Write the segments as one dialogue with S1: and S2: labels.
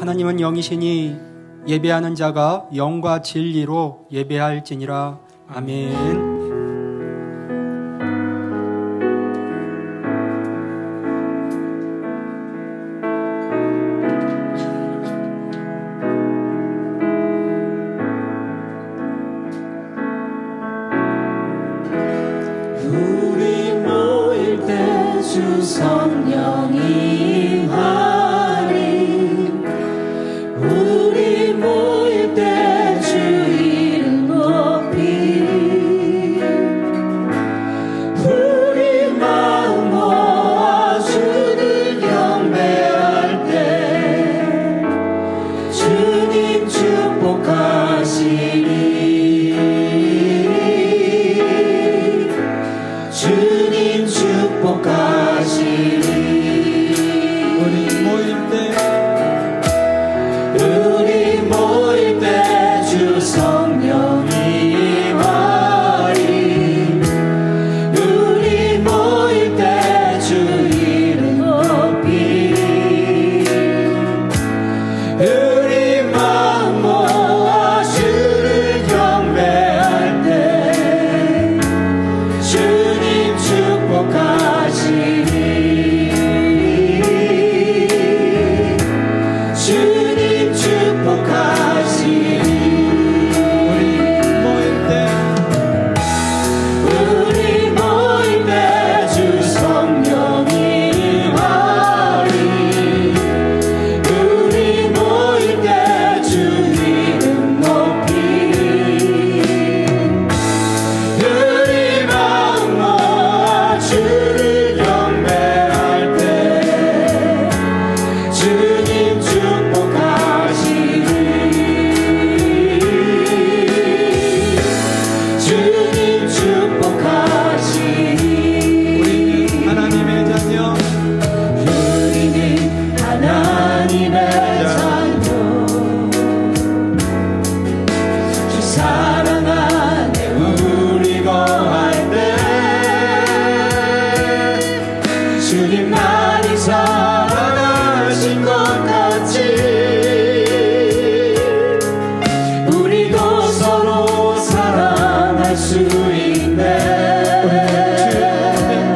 S1: 하나님은 영이시니 예배하는 자가 영과 진리로 예배할지니라. 아멘.
S2: 우리 모일 때 주 성령이 임하리. 우리 모일 때 주 이름 높이. 우리 마음 모아 주를 경배할 때 주님 축복하시리. 주님 축복하시리. 우리 모일 때 주 성령이 임하리. 우리 모일 때 주 이름 높이. 우리 마음 모아 주를 경배할 때 주님 축복하시리. 주님 축복하시리. 우리 모일 때 주 성령이 임하리. 우리 모일 때 주 이름 높이. 우리 마음 모아 주를 경배할 때 주님 축복하시리. 주님 축복하시리.
S3: 우리는 하나님의 자녀,
S2: 우리는 하나님의 자녀. 주 사랑 안에 우리 거할 때 주님 나를 사랑하신 것 같이 우리도 서로 사랑할 수 있네.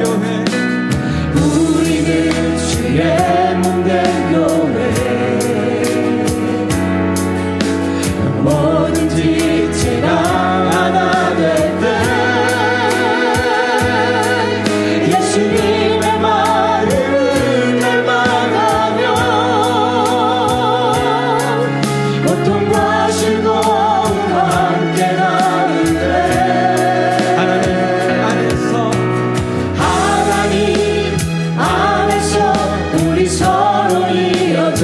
S3: 교회
S2: 우리는 주의 몸된 교회. 뭐든지 제가 하나 될 때 예수님의 마음을 닮아가며 고통과 즐거움 함께 나누네.
S3: 하나님 안에서
S2: 하나님 안에서 우리 서로 이어져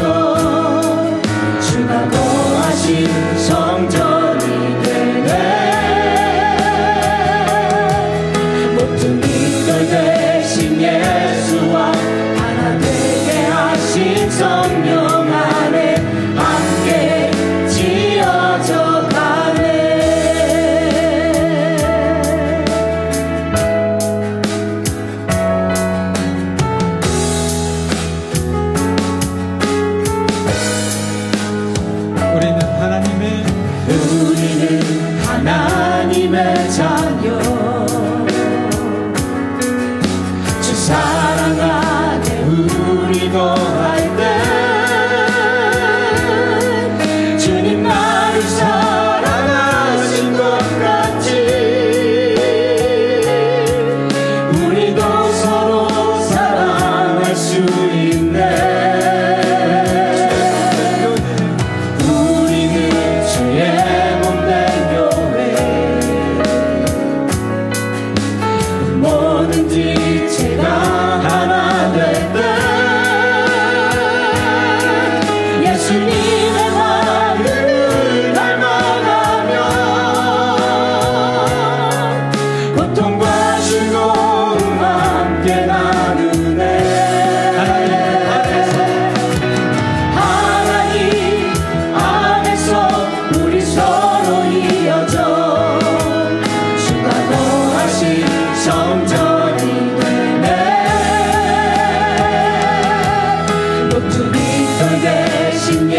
S2: 주가 거하신 성전이 되네. 모든 이들 대신 예수와 하나 되게 하신 성령 안에 함께 지어져 가네. 우리는 하나님의 자녀. 주 사랑 안에 우리 거할 때 주님 나를 사랑하신 것 같이 우리도 서로 사랑할 수 있네. 우리는 주의 몸된 교회. 뭐든지 제가 하나 될 때 예수님의 마음을 닮아가며 고통과 즐거움 함께 나누네. 하나님 안에서 우리 서로 이어져 주가 거하신 성전이 되네. 모든 이들 대신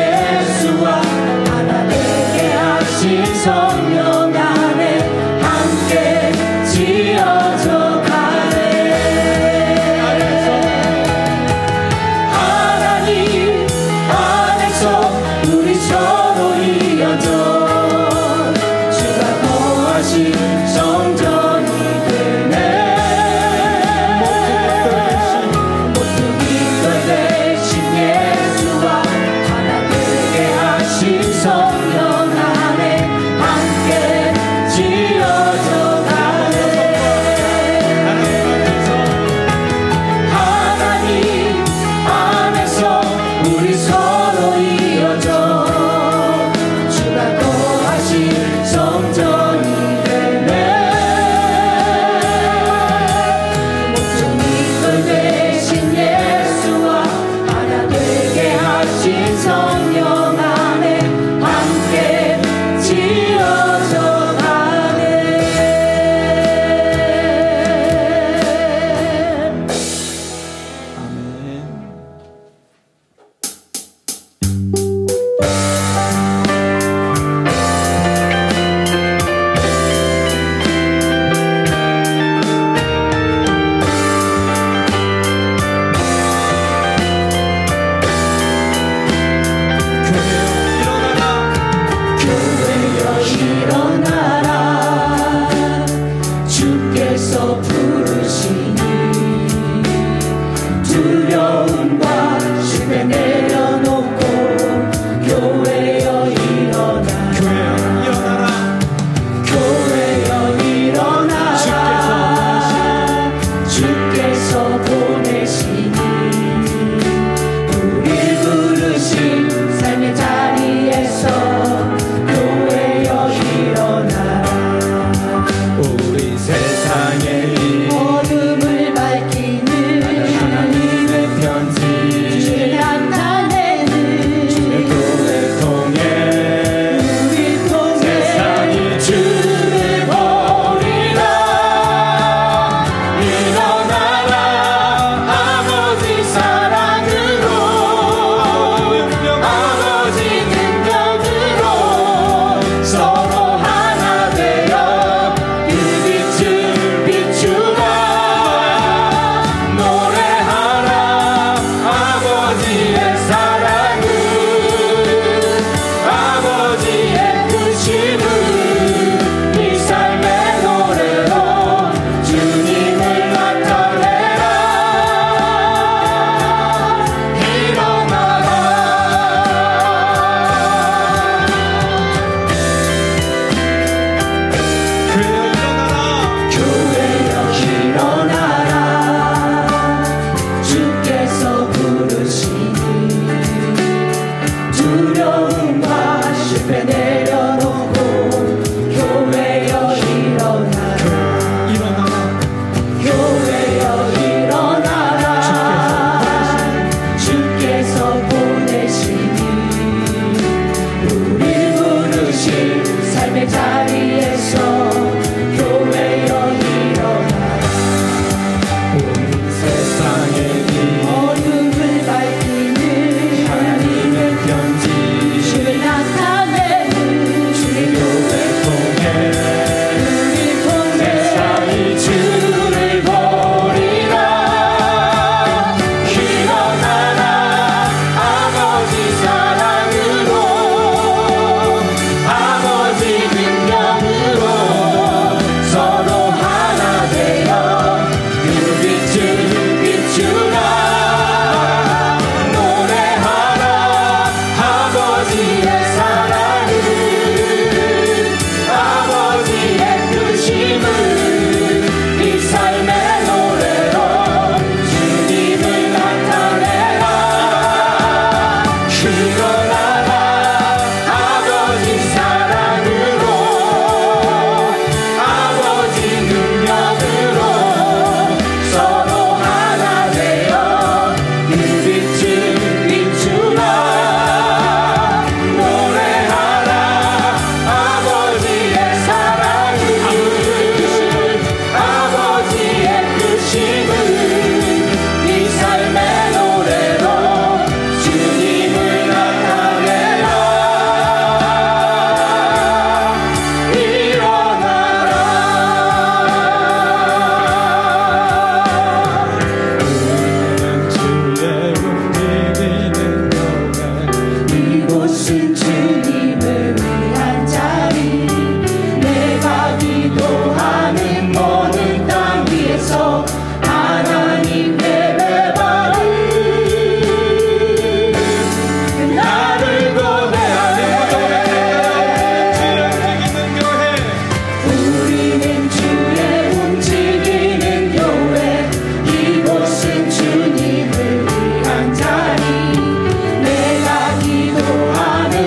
S2: 하는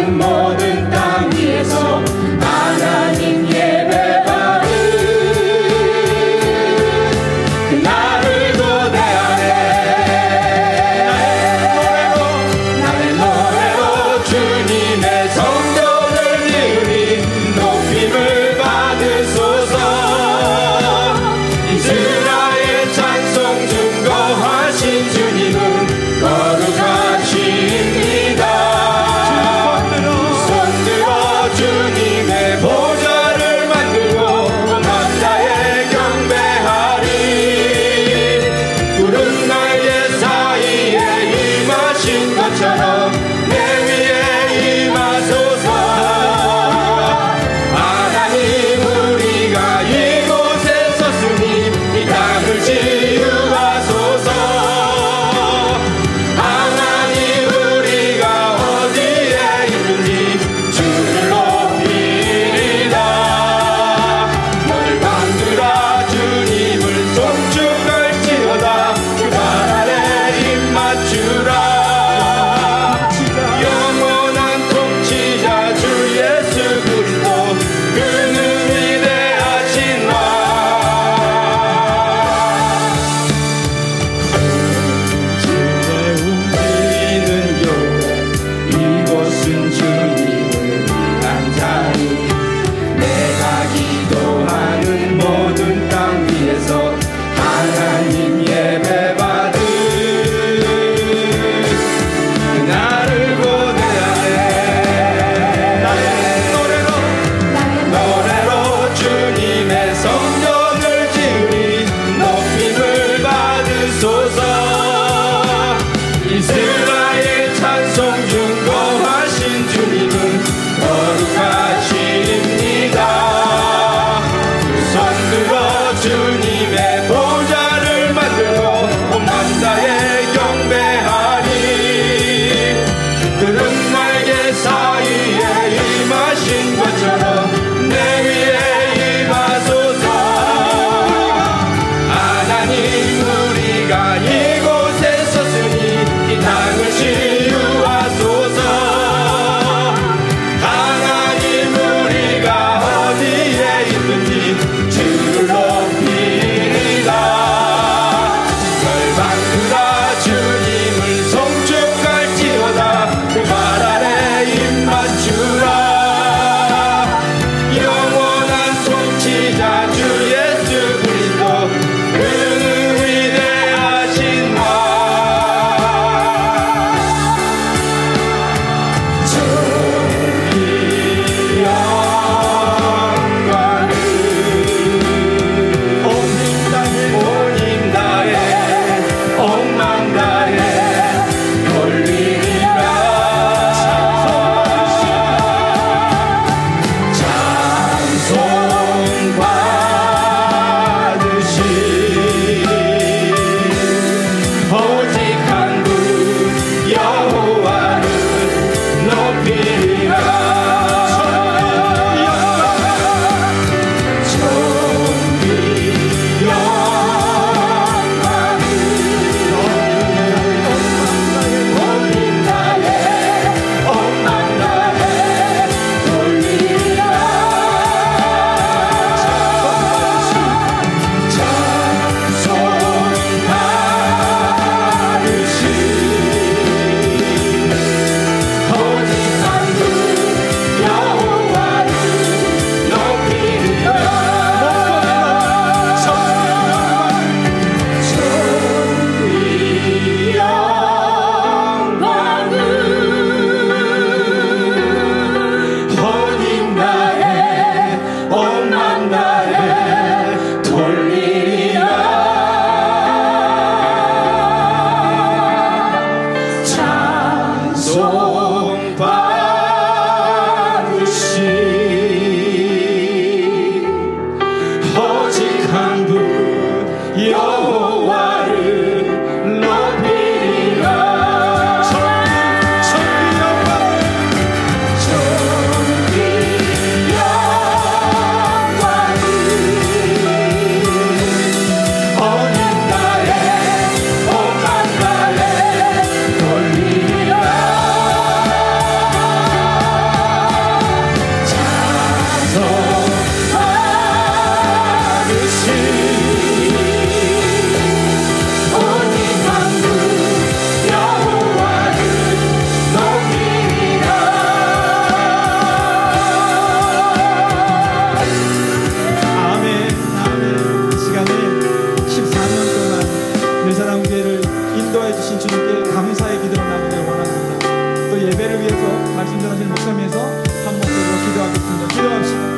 S3: 우리를 위해서 말씀 전하시는 목사님에서 한 목소리로 기도하겠습니다. 기도합시다.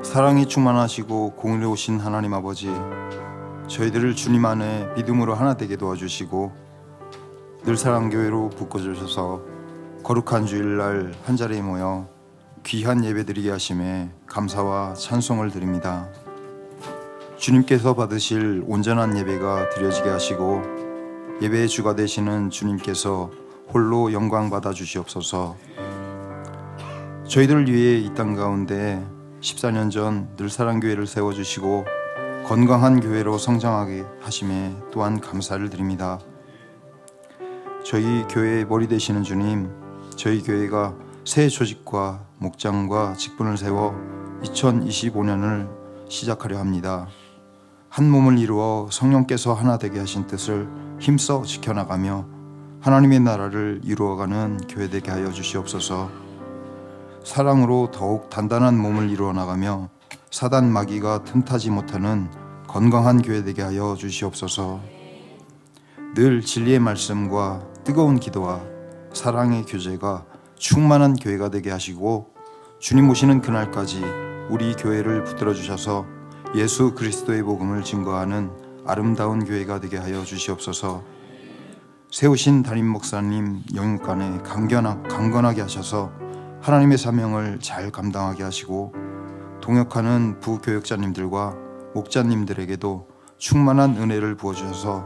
S4: 사랑이 충만하시고 공의로우신 하나님 아버지, 저희들을 주님 안에 믿음으로 하나 되게 도와주시고 늘사랑교회로 묶어주셔서 거룩한 주일날 한자리에 모여 귀한 예배드리게 하심에 감사와 찬송을 드립니다. 주님께서 받으실 온전한 예배가 드려지게 하시고 예배의 주가 되시는 주님께서 홀로 영광 받아 주시옵소서. 저희들을 위해 이 땅 가운데 14년 전 늘사랑교회를 세워주시고 건강한 교회로 성장하게 하심에 또한 감사를 드립니다. 저희 교회의 머리 되시는 주님, 저희 교회가 새 조직과 목장과 직분을 세워 2025년을 시작하려 합니다. 한 몸을 이루어 성령께서 하나 되게 하신 뜻을 힘써 지켜나가며 하나님의 나라를 이루어가는 교회 되게 하여 주시옵소서. 사랑으로 더욱 단단한 몸을 이루어 나가며 사단 마귀가 틈타지 못하는 건강한 교회 되게 하여 주시옵소서. 늘 진리의 말씀과 뜨거운 기도와 사랑의 교제가 충만한 교회가 되게 하시고 주님 오시는 그날까지 우리 교회를 붙들어 주셔서 예수 그리스도의 복음을 증거하는 아름다운 교회가 되게 하여 주시옵소서. 세우신 담임 목사님 영육간에 강건하게 하셔서 하나님의 사명을 잘 감당하게 하시고 동역하는 부교역자님들과 목자님들에게도 충만한 은혜를 부어주셔서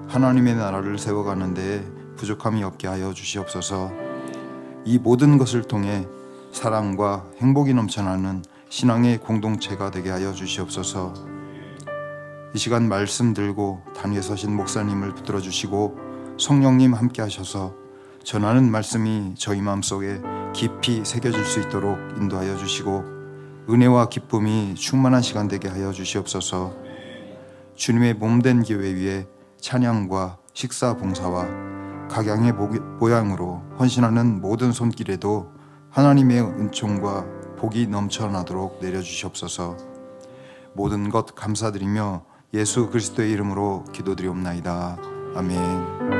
S4: 하나님의 나라를 세워가는 데에 부족함이 없게 하여 주시옵소서. 이 모든 것을 통해 사랑과 행복이 넘쳐나는 신앙의 공동체가 되게 하여 주시옵소서. 이 시간 말씀 들고 단위에 서신 목사님을 붙들어 주시고 성령님 함께 하셔서 전하는 말씀이 저희 마음속에 깊이 새겨질 수 있도록 인도하여 주시고 은혜와 기쁨이 충만한 시간 되게 하여 주시옵소서. 주님의 몸된 교회 위에 찬양과 식사 봉사와 각양의 모양으로 헌신하는 모든 손길에도 하나님의 은총과 복이 넘쳐나도록 내려주시옵소서. 모든 것 감사드리며 예수 그리스도의 이름으로 기도드리옵나이다. 아멘.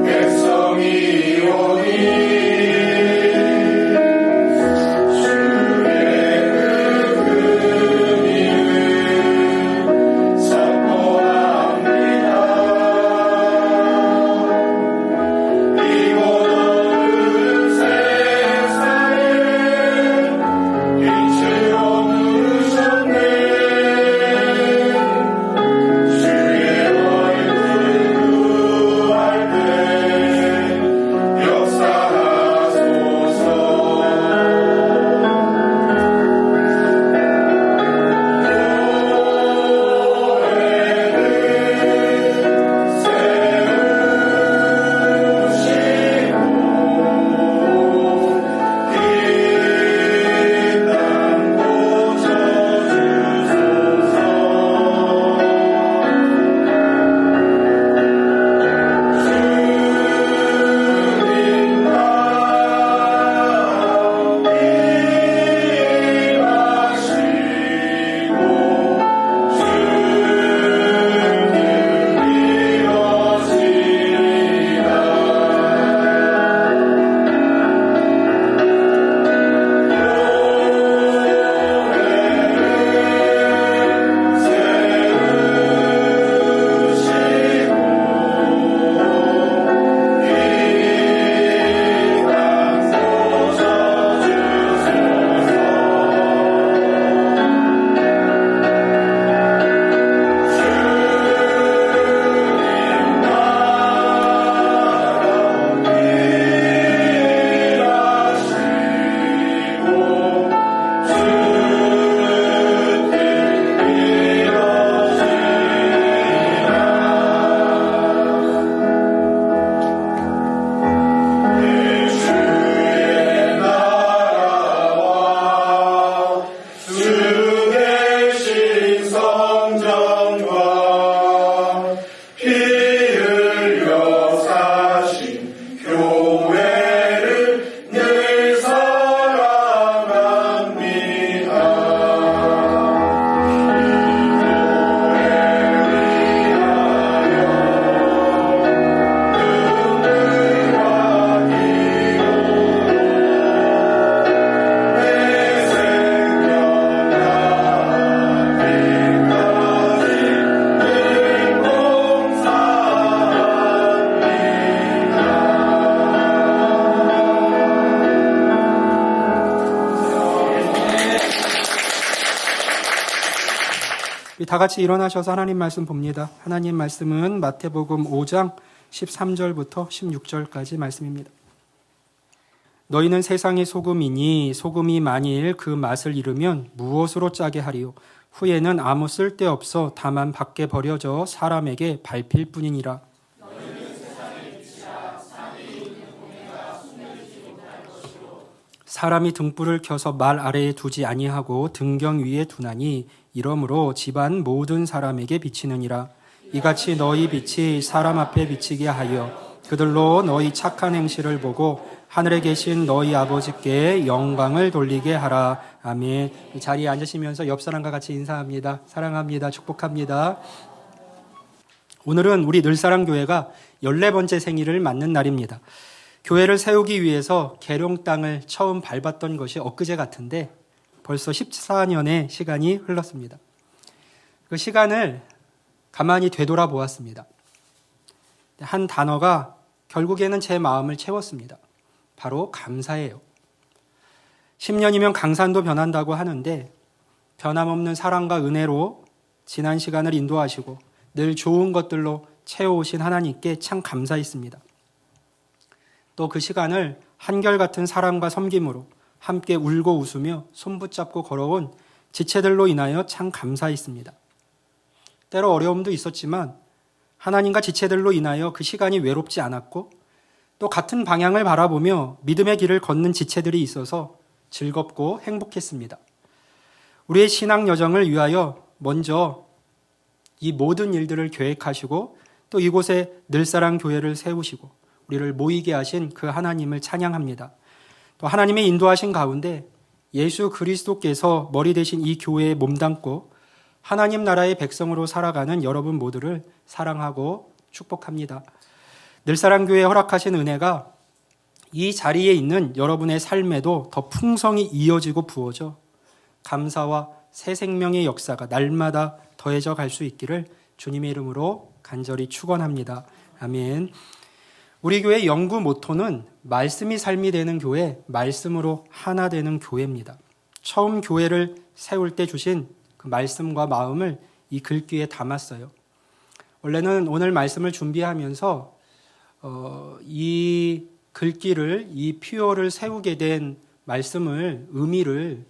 S2: 백성이 오니
S1: 다 같이 일어나셔서 하나님 말씀 봅니다. 하나님 말씀은 마태복음 5장 13절부터 16절까지 말씀입니다. 너희는 세상의 소금이니 소금이 만일 그 맛을 잃으면 무엇으로 짜게 하리요? 후에는 아무 쓸데없어 다만 밖에 버려져 사람에게 밟힐 뿐이니라. 사람이 등불을 켜서 말 아래에 두지 아니하고 등경 위에 두나니 이러므로 집안 모든 사람에게 비치느니라. 이같이 너희 빛이 사람 앞에 비치게 하여 그들로 너희 착한 행실을 보고 하늘에 계신 너희 아버지께 영광을 돌리게 하라. 아멘. 이 자리에 앉으시면서 옆 사람과 같이 인사합니다. 사랑합니다. 축복합니다. 오늘은 우리 늘사랑교회가 14번째 생일을 맞는 날입니다. 교회를 세우기 위해서 계룡 땅을 처음 밟았던 것이 엊그제 같은데 벌써 14년의 시간이 흘렀습니다. 그 시간을 가만히 되돌아보았습니다. 한 단어가 결국에는 제 마음을 채웠습니다. 바로 감사예요. 10년이면 강산도 변한다고 하는데 변함없는 사랑과 은혜로 지난 시간을 인도하시고 늘 좋은 것들로 채워오신 하나님께 참 감사했습니다. 또 그 시간을 한결같은 사랑과 섬김으로 함께 울고 웃으며 손붙잡고 걸어온 지체들로 인하여 참 감사했습니다. 때로 어려움도 있었지만 하나님과 지체들로 인하여 그 시간이 외롭지 않았고 또 같은 방향을 바라보며 믿음의 길을 걷는 지체들이 있어서 즐겁고 행복했습니다. 우리의 신앙 여정을 위하여 먼저 이 모든 일들을 계획하시고 또 이곳에 늘사랑 교회를 세우시고 우리를 모이게 하신 그 하나님을 찬양합니다. 또 하나님의 인도하신 가운데 예수 그리스도께서 머리 되신 이 교회에 몸담고 하나님 나라의 백성으로 살아가는 여러분 모두를 사랑하고 축복합니다. 늘사랑교회에 허락하신 은혜가 이 자리에 있는 여러분의 삶에도 더 풍성히 이어지고 부어져 감사와 새 생명의 역사가 날마다 더해져 갈 수 있기를 주님의 이름으로 간절히 축원합니다. 아멘. 우리 교회 영구 모토는 말씀이 삶이 되는 교회, 말씀으로 하나 되는 교회입니다. 처음 교회를 세울 때 주신 그 말씀과 마음을 이 글귀에 담았어요. 원래는 오늘 말씀을 준비하면서 이 글귀를, 이 표어를 세우게 된 말씀을, 의미를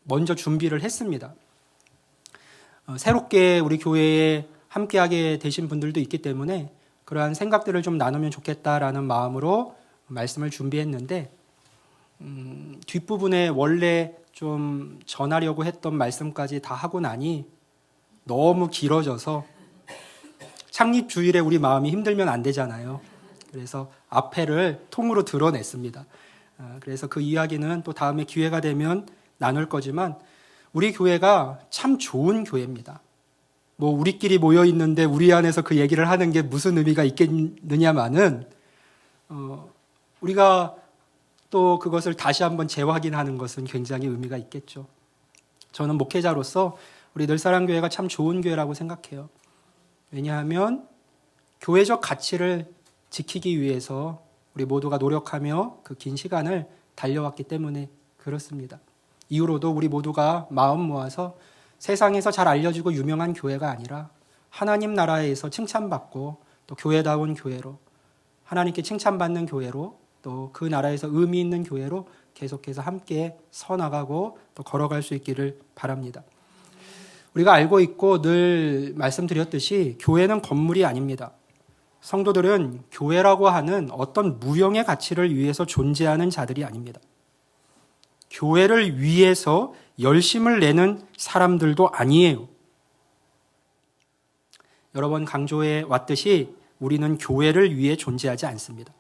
S1: 먼저 준비를 했습니다. 새롭게 우리 교회에 함께하게 되신 분들도 있기 때문에 그러한 생각들을 좀 나누면 좋겠다라는 마음으로 말씀을 준비했는데 뒷부분에 원래 좀 전하려고 했던 말씀까지 다 하고 나니 너무 길어져서 창립 주일에 우리 마음이 힘들면 안 되잖아요. 그래서 앞에를 통으로 드러냈습니다. 그래서 그 이야기는 또 다음에 기회가 되면 나눌 거지만 우리 교회가 참 좋은 교회입니다. 뭐 우리끼리 모여 있는데 우리 안에서 그 얘기를 하는 게 무슨 의미가 있겠느냐마는 우리가 또 그것을 다시 한번 재확인하는 것은 굉장히 의미가 있겠죠. 저는 목회자로서 우리 늘사랑교회가 참 좋은 교회라고 생각해요. 왜냐하면 교회적 가치를 지키기 위해서 우리 모두가 노력하며 그 긴 시간을 달려왔기 때문에 그렇습니다. 이후로도 우리 모두가 마음 모아서 세상에서 잘 알려지고 유명한 교회가 아니라 하나님 나라에서 칭찬받고 또 교회다운 교회로 하나님께 칭찬받는 교회로 또 그 나라에서 의미 있는 교회로 계속해서 함께 서나가고 또 걸어갈 수 있기를 바랍니다. 우리가 알고 있고 늘 말씀드렸듯이 교회는 건물이 아닙니다. 성도들은 교회라고 하는 어떤 무형의 가치를 위해서 존재하는 자들이 아닙니다. 교회를 위해서 열심을 내는 사람들도 아니에요. 여러 번 강조해 왔듯이 우리는 교회를 위해 존재하지 않습니다.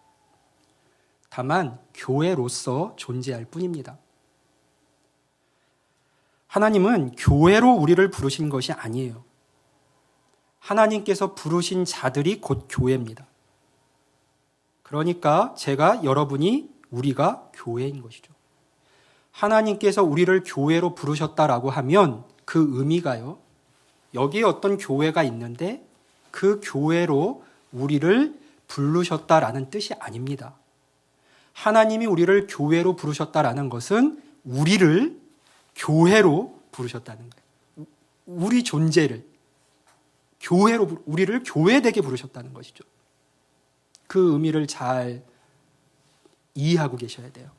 S1: 다만 교회로서 존재할 뿐입니다. 하나님은 교회로 우리를 부르신 것이 아니에요. 하나님께서 부르신 자들이 곧 교회입니다. 그러니까 제가, 여러분이, 우리가 교회인 것이죠. 하나님께서 우리를 교회로 부르셨다라고 하면 그 의미가요, 여기에 어떤 교회가 있는데 그 교회로 우리를 부르셨다라는 뜻이 아닙니다. 하나님이 우리를 교회로 부르셨다라는 것은 우리를 교회로 부르셨다는 거예요. 우리 존재를 교회로, 우리를 교회되게 부르셨다는 것이죠. 그 의미를 잘 이해하고 계셔야 돼요.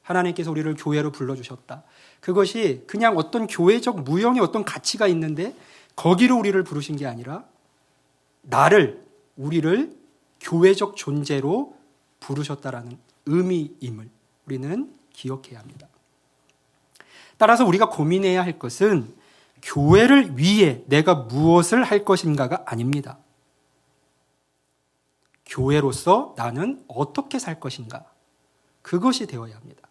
S1: 하나님께서 우리를 교회로 불러주셨다. 그것이 그냥 어떤 교회적 무형의 어떤 가치가 있는데 거기로 우리를 부르신 게 아니라 우리를 교회적 존재로 부르셨다라는 의미임을 우리는 기억해야 합니다. 따라서 우리가 고민해야 할 것은 교회를 위해 내가 무엇을 할 것인가가 아닙니다. 교회로서 나는 어떻게 살 것인가? 그것이 되어야 합니다.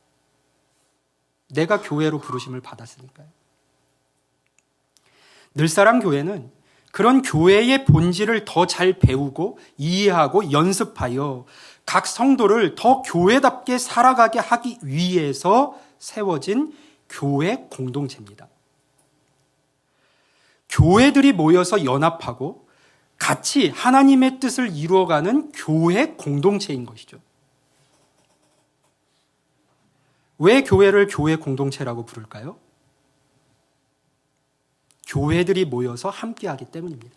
S1: 내가 교회로 부르심을 받았으니까요. 늘사랑 교회는 그런 교회의 본질을 더 잘 배우고 이해하고 연습하여 각 성도를 더 교회답게 살아가게 하기 위해서 세워진 교회 공동체입니다. 교회들이 모여서 연합하고 같이 하나님의 뜻을 이루어가는 교회 공동체인 것이죠. 왜 교회를 교회 공동체라고 부를까요? 교회들이 모여서 함께하기 때문입니다.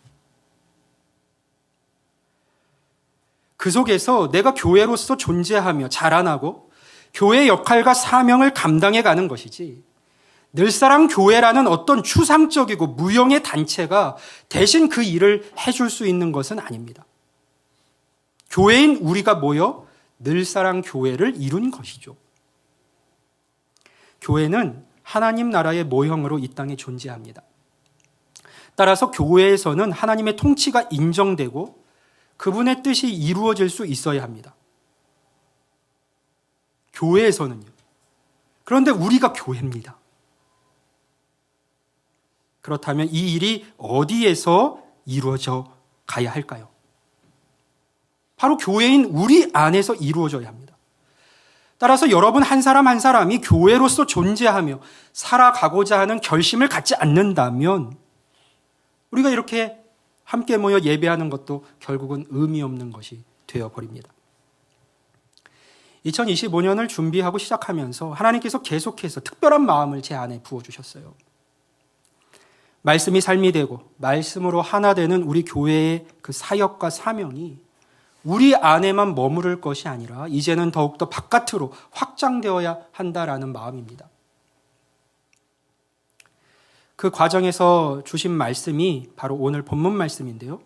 S1: 그 속에서 내가 교회로서 존재하며 자라나고 교회의 역할과 사명을 감당해가는 것이지, 늘사랑 교회라는 어떤 추상적이고 무형의 단체가 대신 그 일을 해줄 수 있는 것은 아닙니다. 교회인 우리가 모여 늘사랑 교회를 이룬 것이죠. 교회는 하나님 나라의 모형으로 이 땅에 존재합니다. 따라서 교회에서는 하나님의 통치가 인정되고 그분의 뜻이 이루어질 수 있어야 합니다. 교회에서는요. 그런데 우리가 교회입니다. 그렇다면 이 일이 어디에서 이루어져 가야 할까요? 바로 교회인 우리 안에서 이루어져야 합니다. 따라서 여러분 한 사람 한 사람이 교회로서 존재하며 살아가고자 하는 결심을 갖지 않는다면 우리가 이렇게 함께 모여 예배하는 것도 결국은 의미 없는 것이 되어버립니다. 2025년을 준비하고 시작하면서 하나님께서 계속해서 특별한 마음을 제 안에 부어주셨어요. 말씀이 삶이 되고 말씀으로 하나 되는 우리 교회의 그 사역과 사명이 우리 안에만 머무를 것이 아니라 이제는 더욱더 바깥으로 확장되어야 한다라는 마음입니다. 그 과정에서 주신 말씀이 바로 오늘 본문 말씀인데요.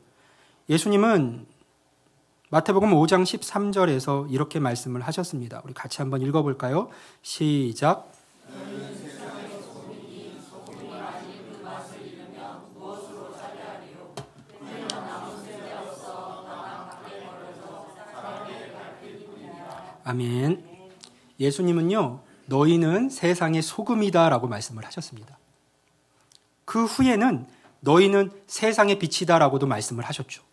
S1: 예수님은 마태복음 5장 13절에서 이렇게 말씀을 하셨습니다. 우리 같이 한번 읽어볼까요? 시작. 아멘. 예수님은요, 너희는 세상의 소금이다 라고 말씀을 하셨습니다. 그 후에는 너희는 세상의 빛이다 라고도 말씀을 하셨죠.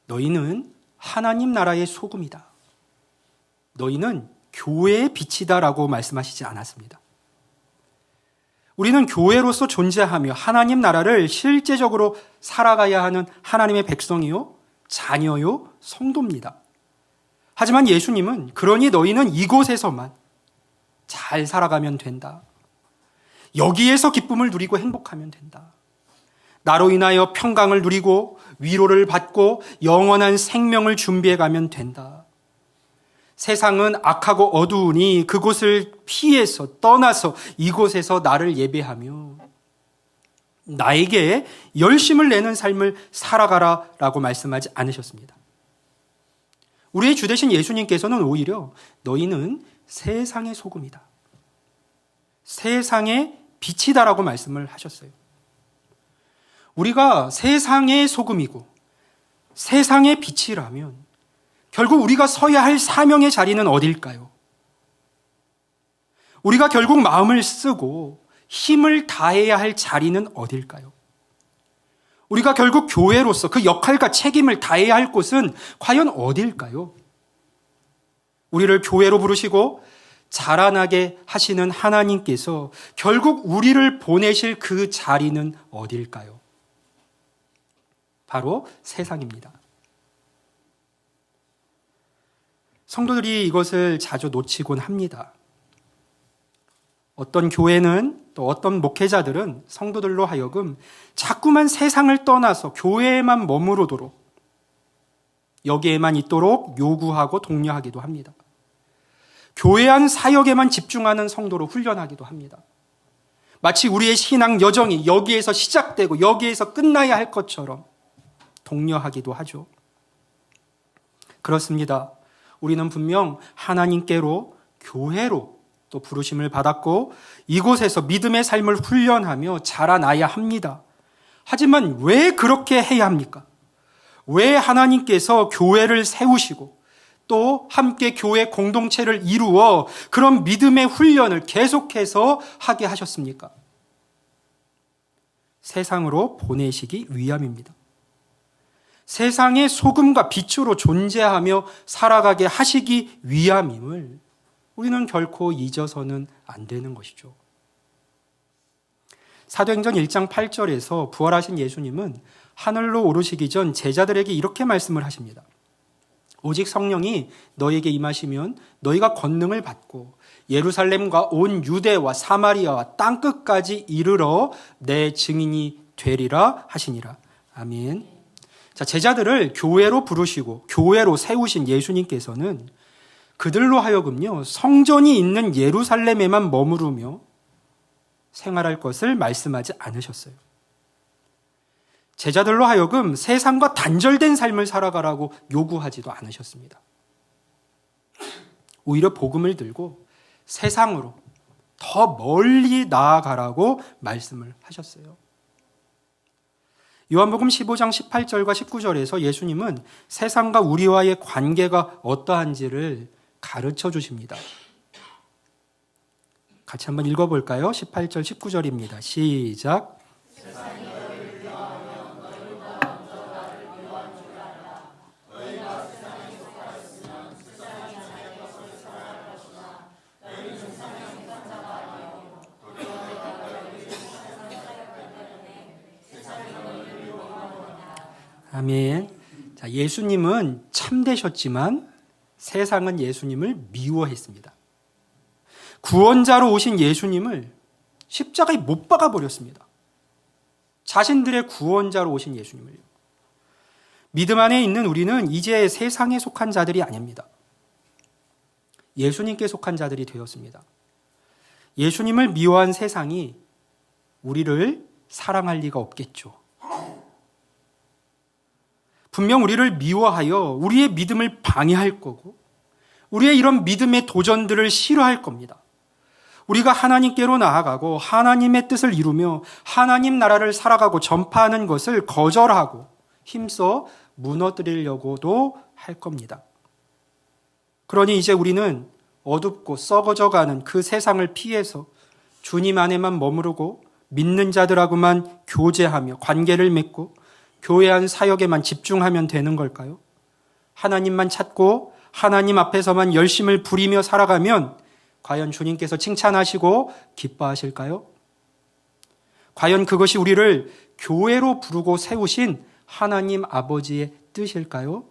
S1: 너희는 하나님 나라의 소금이다. 너희는 교회의 빛이다 라고 말씀하시지 않았습니다. 우리는 교회로서 존재하며 하나님 나라를 실제적으로 살아가야 하는 하나님의 백성이요, 자녀요, 성도입니다. 하지만 예수님은 그러니 너희는 이곳에서만 잘 살아가면 된다. 여기에서 기쁨을 누리고 행복하면 된다. 나로 인하여 평강을 누리고 위로를 받고 영원한 생명을 준비해 가면 된다. 세상은 악하고 어두우니 그곳을 피해서 떠나서 이곳에서 나를 예배하며 나에게 열심을 내는 삶을 살아가라 라고 말씀하지 않으셨습니다. 우리의 주 되신 예수님께서는 오히려 너희는 세상의 소금이다. 세상의 빛이다라고 말씀을 하셨어요. 우리가 세상의 소금이고 세상의 빛이라면 결국 우리가 서야 할 사명의 자리는 어딜까요? 우리가 결국 마음을 쓰고 힘을 다해야 할 자리는 어딜까요? 우리가 결국 교회로서 그 역할과 책임을 다해야 할 곳은 과연 어딜까요? 우리를 교회로 부르시고 자라나게 하시는 하나님께서 결국 우리를 보내실 그 자리는 어딜까요? 바로 세상입니다. 성도들이 이것을 자주 놓치곤 합니다. 어떤 교회는 또 어떤 목회자들은 성도들로 하여금 자꾸만 세상을 떠나서 교회에만 머무르도록, 여기에만 있도록 요구하고 독려하기도 합니다. 교회 안 사역에만 집중하는 성도로 훈련하기도 합니다. 마치 우리의 신앙 여정이 여기에서 시작되고 여기에서 끝나야 할 것처럼 독려하기도 하죠. 그렇습니다. 우리는 분명 하나님께로, 교회로 또 부르심을 받았고 이곳에서 믿음의 삶을 훈련하며 자라나야 합니다. 하지만 왜 그렇게 해야 합니까? 왜 하나님께서 교회를 세우시고 또 함께 교회 공동체를 이루어 그런 믿음의 훈련을 계속해서 하게 하셨습니까? 세상으로 보내시기 위함입니다. 세상의 소금과 빛으로 존재하며 살아가게 하시기 위함임을 우리는 결코 잊어서는 안 되는 것이죠. 사도행전 1장 8절에서 부활하신 예수님은 하늘로 오르시기 전 제자들에게 이렇게 말씀을 하십니다. 오직 성령이 너에게 임하시면 너희가 권능을 받고 예루살렘과 온 유대와 사마리아와 땅끝까지 이르러 내 증인이 되리라 하시니라. 아멘. 자, 제자들을 교회로 부르시고 교회로 세우신 예수님께서는 그들로 하여금요, 성전이 있는 예루살렘에만 머무르며 생활할 것을 말씀하지 않으셨어요. 제자들로 하여금 세상과 단절된 삶을 살아가라고 요구하지도 않으셨습니다. 오히려 복음을 들고 세상으로 더 멀리 나아가라고 말씀을 하셨어요. 요한복음 15장 18절과 19절에서 예수님은 세상과 우리와의 관계가 어떠한지를 가르쳐 주십니다. 같이 한번 읽어볼까요? 18절, 19절입니다. 시작. 아멘. 자, 예수님은 참되셨지만 세상은 예수님을 미워했습니다. 구원자로 오신 예수님을 십자가에 못 박아 버렸습니다. 자신들의 구원자로 오신 예수님을요. 믿음 안에 있는 우리는 이제 세상에 속한 자들이 아닙니다. 예수님께 속한 자들이 되었습니다. 예수님을 미워한 세상이 우리를 사랑할 리가 없겠죠. 분명 우리를 미워하여 우리의 믿음을 방해할 거고 우리의 이런 믿음의 도전들을 싫어할 겁니다. 우리가 하나님께로 나아가고 하나님의 뜻을 이루며 하나님 나라를 살아가고 전파하는 것을 거절하고 힘써 무너뜨리려고도 할 겁니다. 그러니 이제 우리는 어둡고 썩어져가는 그 세상을 피해서 주님 안에만 머무르고 믿는 자들하고만 교제하며 관계를 맺고 교회 안 사역에만 집중하면 되는 걸까요? 하나님만 찾고 하나님 앞에서만 열심을 부리며 살아가면 과연 주님께서 칭찬하시고 기뻐하실까요? 과연 그것이 우리를 교회로 부르고 세우신 하나님 아버지의 뜻일까요?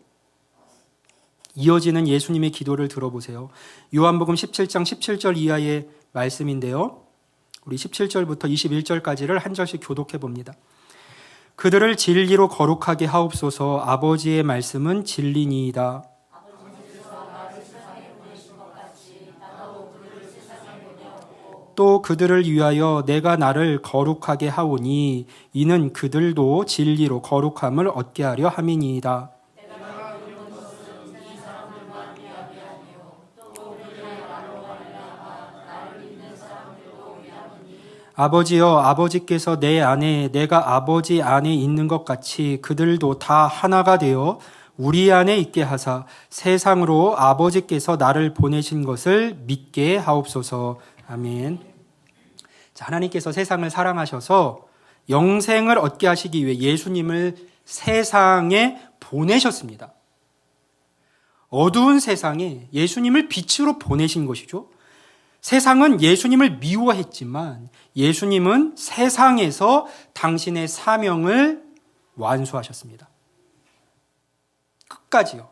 S1: 이어지는 예수님의 기도를 들어보세요. 요한복음 17장 17절 이하의 말씀인데요. 우리 17절부터 21절까지를 한 절씩 교독해 봅니다. 그들을 진리로 거룩하게 하옵소서. 아버지의 말씀은 진리니이다. 또 그들을 위하여 내가 나를 거룩하게 하오니 이는 그들도 진리로 거룩함을 얻게 하려 함이니이다. 아버지여, 아버지께서 내 안에 내가 아버지 안에 있는 것 같이 그들도 다 하나가 되어 우리 안에 있게 하사 세상으로 아버지께서 나를 보내신 것을 믿게 하옵소서. 아멘. 자, 하나님께서 세상을 사랑하셔서 영생을 얻게 하시기 위해 예수님을 세상에 보내셨습니다. 어두운 세상에 예수님을 빛으로 보내신 것이죠. 세상은 예수님을 미워했지만 예수님은 세상에서 당신의 사명을 완수하셨습니다. 끝까지요.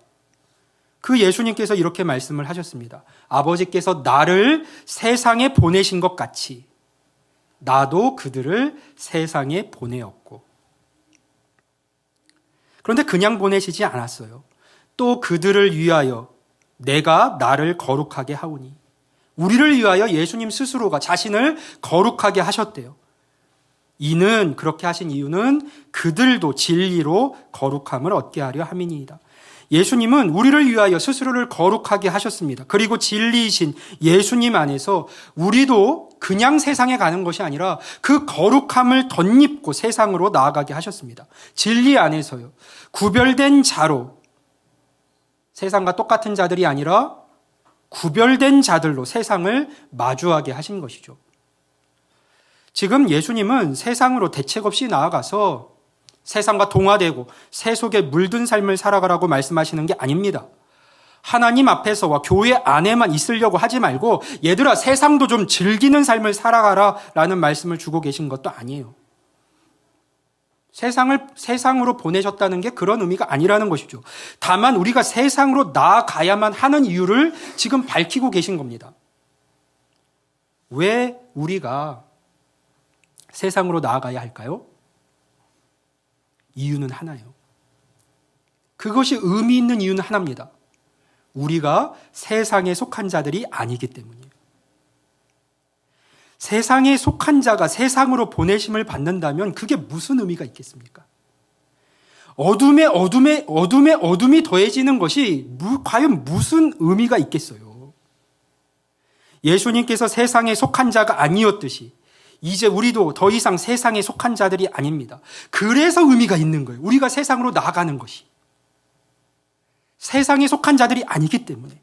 S1: 그 예수님께서 이렇게 말씀을 하셨습니다. 아버지께서 나를 세상에 보내신 것 같이 나도 그들을 세상에 보내었고. 그런데 그냥 보내시지 않았어요. 또 그들을 위하여 내가 나를 거룩하게 하오니. 우리를 위하여 예수님 스스로가 자신을 거룩하게 하셨대요. 이는 그렇게 하신 이유는 그들도 진리로 거룩함을 얻게 하려 함이니이다. 예수님은 우리를 위하여 스스로를 거룩하게 하셨습니다. 그리고 진리이신 예수님 안에서 우리도 그냥 세상에 가는 것이 아니라 그 거룩함을 덧입고 세상으로 나아가게 하셨습니다. 진리 안에서요. 구별된 자로, 세상과 똑같은 자들이 아니라 구별된 자들로 세상을 마주하게 하신 것이죠. 지금 예수님은 세상으로 대책 없이 나아가서 세상과 동화되고 새 속에 물든 삶을 살아가라고 말씀하시는 게 아닙니다. 하나님 앞에서와 교회 안에만 있으려고 하지 말고 얘들아 세상도 좀 즐기는 삶을 살아가라 라는 말씀을 주고 계신 것도 아니에요. 세상으로 보내셨다는 게 그런 의미가 아니라는 것이죠. 다만 우리가 세상으로 나아가야만 하는 이유를 지금 밝히고 계신 겁니다. 왜 우리가 세상으로 나아가야 할까요? 이유는 하나예요. 그것이 의미 있는 이유는 하나입니다. 우리가 세상에 속한 자들이 아니기 때문이에요. 세상에 속한 자가 세상으로 보내심을 받는다면 그게 무슨 의미가 있겠습니까? 어둠에 어둠이 더해지는 것이 과연 무슨 의미가 있겠어요? 예수님께서 세상에 속한 자가 아니었듯이 이제 우리도 더 이상 세상에 속한 자들이 아닙니다. 그래서 의미가 있는 거예요. 우리가 세상으로 나아가는 것이. 세상에 속한 자들이 아니기 때문에.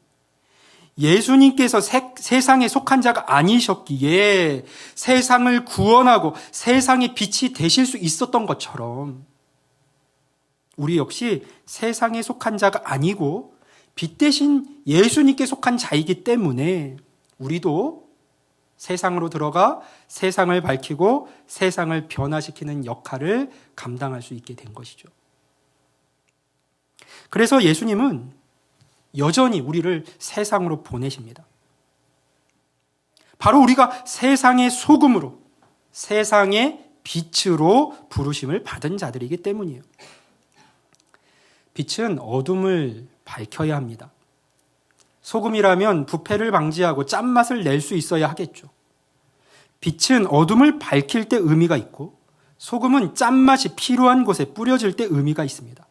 S1: 예수님께서 세상에 속한 자가 아니셨기에 세상을 구원하고 세상의 빛이 되실 수 있었던 것처럼 우리 역시 세상에 속한 자가 아니고 빛 대신 예수님께 속한 자이기 때문에 우리도 세상으로 들어가 세상을 밝히고 세상을 변화시키는 역할을 감당할 수 있게 된 것이죠. 그래서 예수님은 여전히 우리를 세상으로 보내십니다. 바로 우리가 세상의 소금으로, 세상의 빛으로 부르심을 받은 자들이기 때문이에요. 빛은 어둠을 밝혀야 합니다. 소금이라면 부패를 방지하고 짠맛을 낼 수 있어야 하겠죠. 빛은 어둠을 밝힐 때 의미가 있고 소금은 짠맛이 필요한 곳에 뿌려질 때 의미가 있습니다.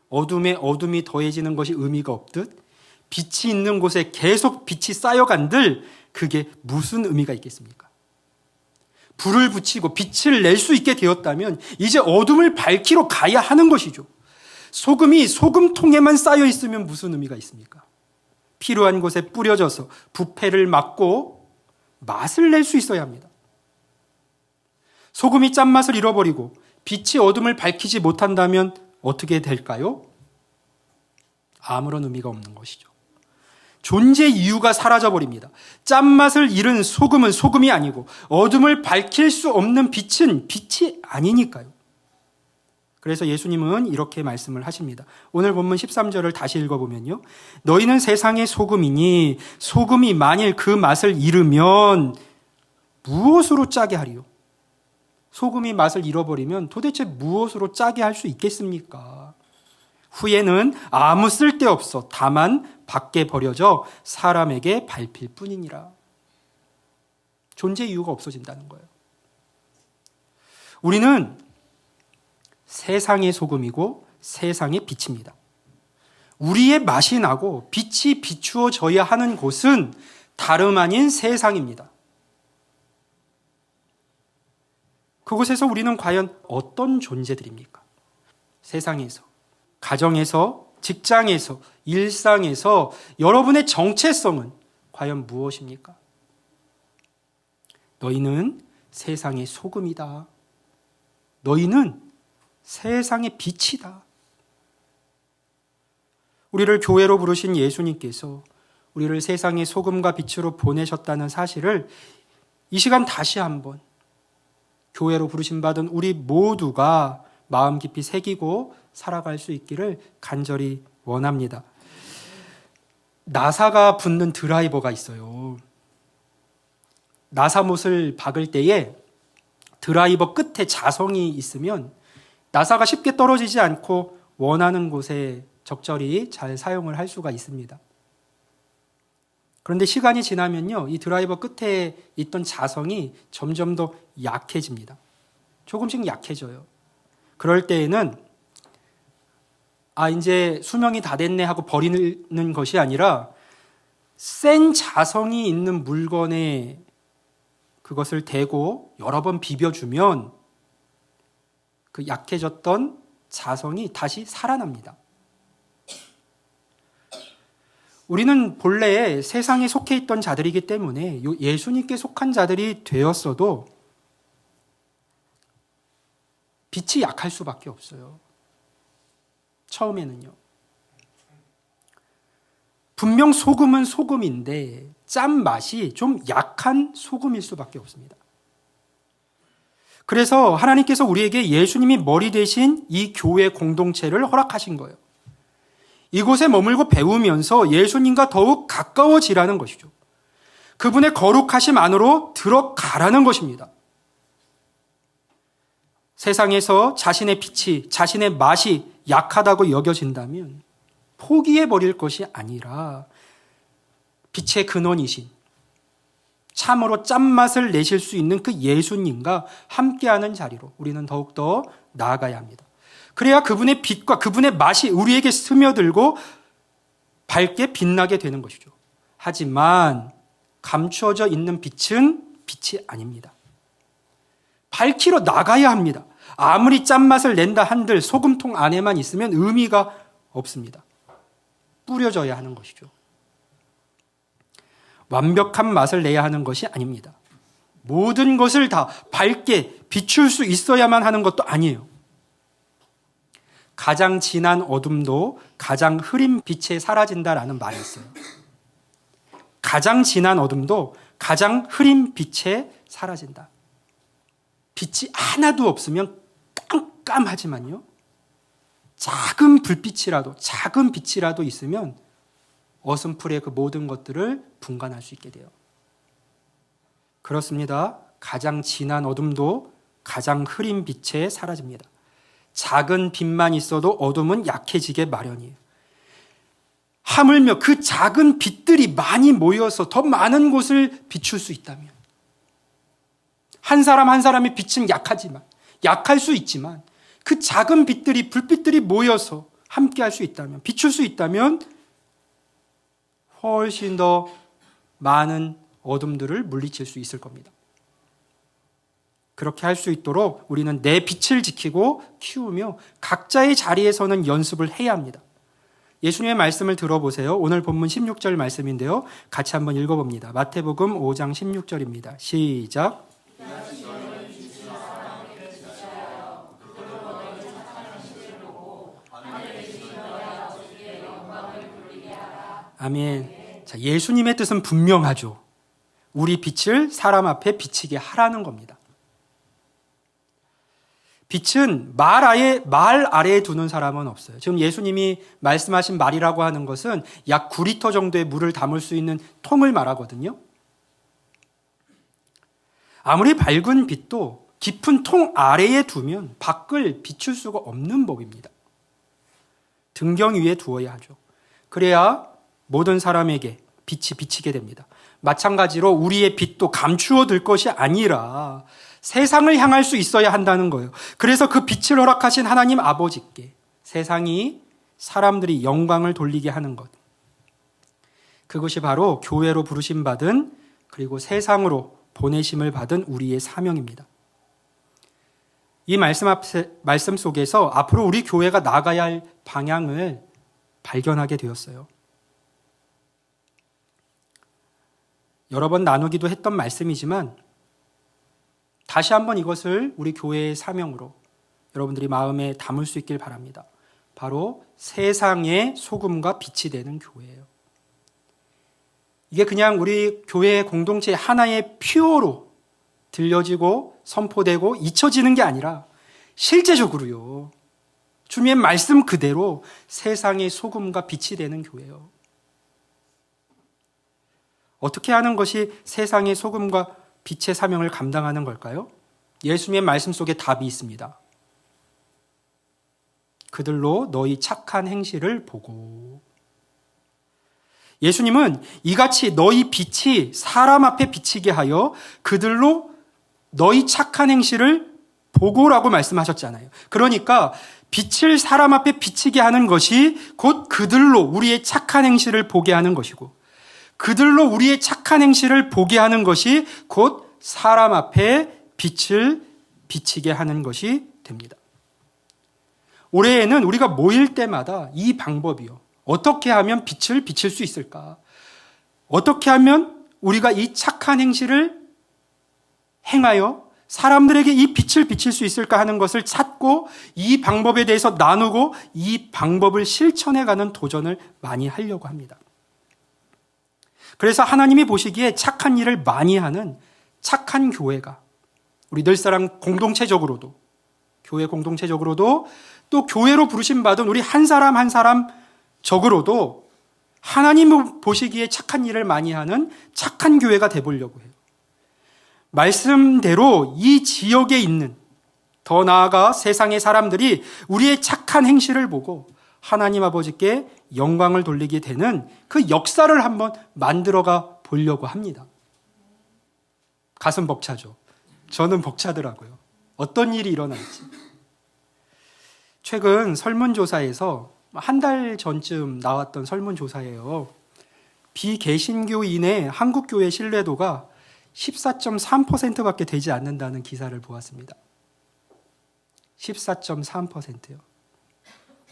S1: 어둠에 어둠이 더해지는 것이 의미가 없듯 빛이 있는 곳에 계속 빛이 쌓여간들 그게 무슨 의미가 있겠습니까? 불을 붙이고 빛을 낼 수 있게 되었다면 이제 어둠을 밝히러 가야 하는 것이죠. 소금이 소금통에만 쌓여 있으면 무슨 의미가 있습니까? 필요한 곳에 뿌려져서 부패를 막고 맛을 낼 수 있어야 합니다. 소금이 짠맛을 잃어버리고 빛이 어둠을 밝히지 못한다면 어떻게 될까요? 아무런 의미가 없는 것이죠. 존재 이유가 사라져버립니다. 짠맛을 잃은 소금은 소금이 아니고 어둠을 밝힐 수 없는 빛은 빛이 아니니까요. 그래서 예수님은 이렇게 말씀을 하십니다. 오늘 본문 13절을 다시 읽어보면요. 너희는 세상의 소금이니 소금이 만일 그 맛을 잃으면 무엇으로 짜게 하리요? 소금이 맛을 잃어버리면 도대체 무엇으로 짜게 할 수 있겠습니까? 후에는 아무 쓸데없어 다만 밖에 버려져 사람에게 밟힐 뿐이니라. 존재 이유가 없어진다는 거예요. 우리는 세상의 소금이고 세상의 빛입니다. 우리의 맛이 나고 빛이 비추어져야 하는 곳은 다름 아닌 세상입니다. 그곳에서 우리는 과연 어떤 존재들입니까? 세상에서, 가정에서, 직장에서, 일상에서 여러분의 정체성은 과연 무엇입니까? 너희는 세상의 소금이다. 너희는 세상의 빛이다. 우리를 교회로 부르신 예수님께서 우리를 세상의 소금과 빛으로 보내셨다는 사실을 이 시간 다시 한번 교회로 부르심 받은 우리 모두가 마음 깊이 새기고 살아갈 수 있기를 간절히 원합니다. 나사가 붙는 드라이버가 있어요. 나사못을 박을 때에 드라이버 끝에 자성이 있으면 나사가 쉽게 떨어지지 않고 원하는 곳에 적절히 잘 사용을 할 수가 있습니다. 그런데 시간이 지나면요, 이 드라이버 끝에 있던 자성이 점점 더 약해집니다. 조금씩 약해져요. 그럴 때에는 이제 수명이 다 됐네 하고 버리는 것이 아니라 센 자성이 있는 물건에 그것을 대고 여러 번 비벼주면 그 약해졌던 자성이 다시 살아납니다. 우리는 본래 세상에 속해 있던 자들이기 때문에 예수님께 속한 자들이 되었어도 빛이 약할 수밖에 없어요. 처음에는요. 분명 소금은 소금인데 짠맛이 좀 약한 소금일 수밖에 없습니다. 그래서 하나님께서 우리에게 예수님이 머리 되신 이 교회 공동체를 허락하신 거예요. 이곳에 머물고 배우면서 예수님과 더욱 가까워지라는 것이죠. 그분의 거룩하심 안으로 들어가라는 것입니다. 세상에서 자신의 빛이, 자신의 맛이 약하다고 여겨진다면 포기해버릴 것이 아니라 빛의 근원이신, 참으로 짠맛을 내실 수 있는 그 예수님과 함께하는 자리로 우리는 더욱더 나아가야 합니다. 그래야 그분의 빛과 그분의 맛이 우리에게 스며들고 밝게 빛나게 되는 것이죠. 하지만 감추어져 있는 빛은 빛이 아닙니다. 밝히러 나가야 합니다. 아무리 짠맛을 낸다 한들 소금통 안에만 있으면 의미가 없습니다. 뿌려져야 하는 것이죠. 완벽한 맛을 내야 하는 것이 아닙니다. 모든 것을 다 밝게 비출 수 있어야만 하는 것도 아니에요. 가장 진한 어둠도 가장 흐린 빛에 사라진다라는 말이 있어요. 가장 진한 어둠도 가장 흐린 빛에 사라진다. 빛이 하나도 없으면 깜깜하지만요, 작은 불빛이라도, 작은 빛이라도 있으면 어슴풀의 그 모든 것들을 분간할 수 있게 돼요. 그렇습니다. 가장 진한 어둠도 가장 흐린 빛에 사라집니다. 작은 빛만 있어도 어둠은 약해지게 마련이에요. 하물며 그 작은 빛들이 많이 모여서 더 많은 곳을 비출 수 있다면, 한 사람 한 사람의 빛은 약할 수 있지만 그 작은 빛들이, 불빛들이 모여서 함께 할 수 있다면, 비출 수 있다면 훨씬 더 많은 어둠들을 물리칠 수 있을 겁니다. 그렇게 할 수 있도록 우리는 내 빛을 지키고 키우며 각자의 자리에서는 연습을 해야 합니다. 예수님의 말씀을 들어보세요. 오늘 본문 16절 말씀인데요. 같이 한번 읽어봅니다. 마태복음 5장 16절입니다. 시작. 아멘. 자, 예수님의 뜻은 분명하죠. 우리 빛을 사람 앞에 비치게 하라는 겁니다. 빛은 말 아래에 두는 사람은 없어요. 지금 예수님이 말씀하신 말이라고 하는 것은 약 9리터 정도의 물을 담을 수 있는 통을 말하거든요. 아무리 밝은 빛도 깊은 통 아래에 두면 밖을 비출 수가 없는 법입니다. 등경 위에 두어야 하죠. 그래야 모든 사람에게 빛이 비치게 됩니다. 마찬가지로 우리의 빛도 감추어 들 것이 아니라 세상을 향할 수 있어야 한다는 거예요. 그래서 그 빛을 허락하신 하나님 아버지께 세상이, 사람들이 영광을 돌리게 하는 것, 그것이 바로 교회로 부르심 받은, 그리고 세상으로 보내심을 받은 우리의 사명입니다. 이 말씀 속에서 앞으로 우리 교회가 나가야 할 방향을 발견하게 되었어요. 여러 번 나누기도 했던 말씀이지만 다시 한번 이것을 우리 교회의 사명으로 여러분들이 마음에 담을 수 있길 바랍니다. 바로 세상의 소금과 빛이 되는 교회예요. 이게 그냥 우리 교회의 공동체 하나의 표어로 들려지고 선포되고 잊혀지는 게 아니라 실제적으로요, 주님의 말씀 그대로 세상의 소금과 빛이 되는 교회예요. 어떻게 하는 것이 세상의 소금과 빛의 사명을 감당하는 걸까요? 예수님의 말씀 속에 답이 있습니다. 그들로 너희 착한 행실을 보고. 예수님은 이같이 너희 빛이 사람 앞에 비치게 하여 그들로 너희 착한 행실을 보고라고 말씀하셨잖아요. 그러니까 빛을 사람 앞에 비치게 하는 것이 곧 그들로 우리의 착한 행실을 보게 하는 것이고, 그들로 우리의 착한 행실을 보게 하는 것이 곧 사람 앞에 빛을 비치게 하는 것이 됩니다. 올해에는 우리가 모일 때마다 이 방법이요. 어떻게 하면 빛을 비칠 수 있을까? 어떻게 하면 우리가 이 착한 행실을 행하여 사람들에게 이 빛을 비칠 수 있을까 하는 것을 찾고 이 방법에 대해서 나누고 이 방법을 실천해가는 도전을 많이 하려고 합니다. 그래서 하나님이 보시기에 착한 일을 많이 하는 착한 교회가 우리 늘사랑 공동체적으로도, 교회 공동체적으로도, 또 교회로 부르심 받은 우리 한 사람 한 사람 적으로도 하나님 보시기에 착한 일을 많이 하는 착한 교회가 되보려고 해요. 말씀대로 이 지역에 있는, 더 나아가 세상의 사람들이 우리의 착한 행실을 보고 하나님 아버지께 영광을 돌리게 되는 그 역사를 한번 만들어가 보려고 합니다. 가슴 벅차죠. 저는 벅차더라고요. 어떤 일이 일어날지. 최근 설문조사에서 한 달 전쯤 나왔던 설문조사예요. 비개신교인의 한국교회 신뢰도가 14.3%밖에 되지 않는다는 기사를 보았습니다. 14.3%요.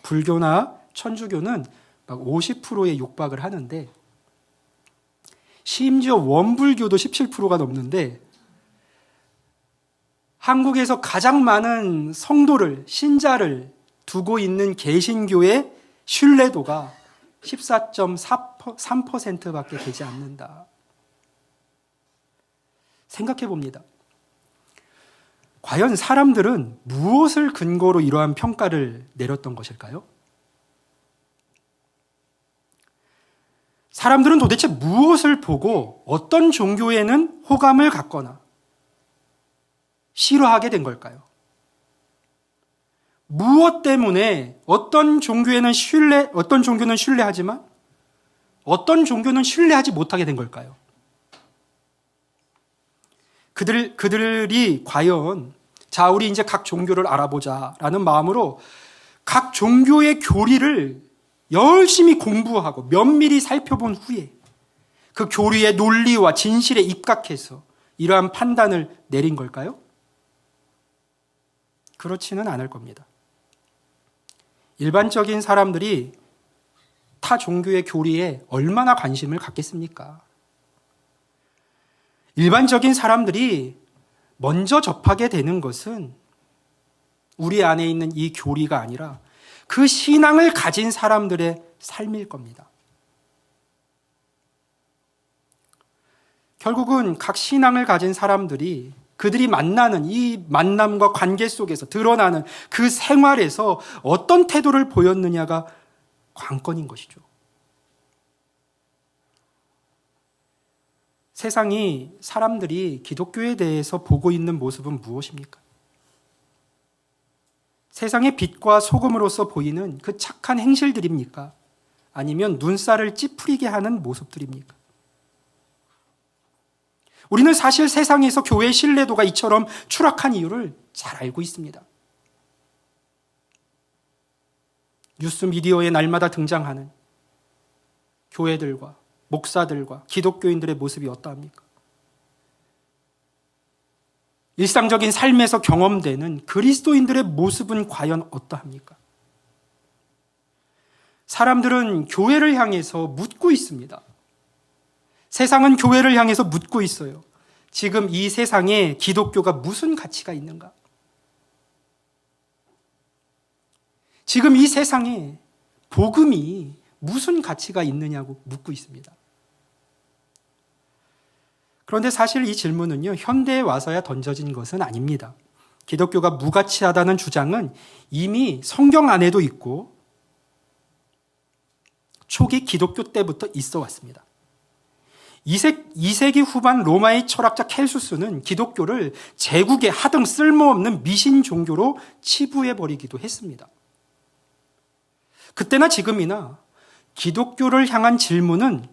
S1: 불교나 천주교는 막 50%에 육박을 하는데, 심지어 원불교도 17%가 넘는데, 한국에서 가장 많은 성도를, 신자를 두고 있는 개신교의 신뢰도가 14.3%밖에 되지 않는다. 생각해 봅니다. 과연 사람들은 무엇을 근거로 이러한 평가를 내렸던 것일까요? 사람들은 도대체 무엇을 보고 어떤 종교에는 호감을 갖거나 싫어하게 된 걸까요? 무엇 때문에 어떤 종교는 신뢰하지만 어떤 종교는 신뢰하지 못하게 된 걸까요? 그들이 과연, 자, 우리 이제 각 종교를 알아보자라는 마음으로 각 종교의 교리를 열심히 공부하고 면밀히 살펴본 후에 그 교리의 논리와 진실에 입각해서 이러한 판단을 내린 걸까요? 그렇지는 않을 겁니다. 일반적인 사람들이 타 종교의 교리에 얼마나 관심을 갖겠습니까? 일반적인 사람들이 먼저 접하게 되는 것은 우리 안에 있는 이 교리가 아니라 그 신앙을 가진 사람들의 삶일 겁니다. 결국은 각 신앙을 가진 사람들이 그들이 만나는 이 만남과 관계 속에서 드러나는 그 생활에서 어떤 태도를 보였느냐가 관건인 것이죠. 세상이 사람들이 기독교에 대해서 보고 있는 모습은 무엇입니까? 세상의 빛과 소금으로서 보이는 그 착한 행실들입니까? 아니면 눈살을 찌푸리게 하는 모습들입니까? 우리는 사실 세상에서 교회의 신뢰도가 이처럼 추락한 이유를 잘 알고 있습니다. 뉴스 미디어에 날마다 등장하는 교회들과 목사들과 기독교인들의 모습이 어떠합니까? 일상적인 삶에서 경험되는 그리스도인들의 모습은 과연 어떠합니까? 사람들은 교회를 향해서 묻고 있습니다. 세상은 교회를 향해서 묻고 있어요. 지금 이 세상에 기독교가 무슨 가치가 있는가? 지금 이 세상에 복음이 무슨 가치가 있느냐고 묻고 있습니다. 그런데 사실 이 질문은요, 현대에 와서야 던져진 것은 아닙니다. 기독교가 무가치하다는 주장은 이미 성경 안에도 있고 초기 기독교 때부터 있어 왔습니다. 2세기 후반 로마의 철학자 켈수스는 기독교를 제국의 하등 쓸모없는 미신 종교로 치부해버리기도 했습니다. 그때나 지금이나 기독교를 향한 질문은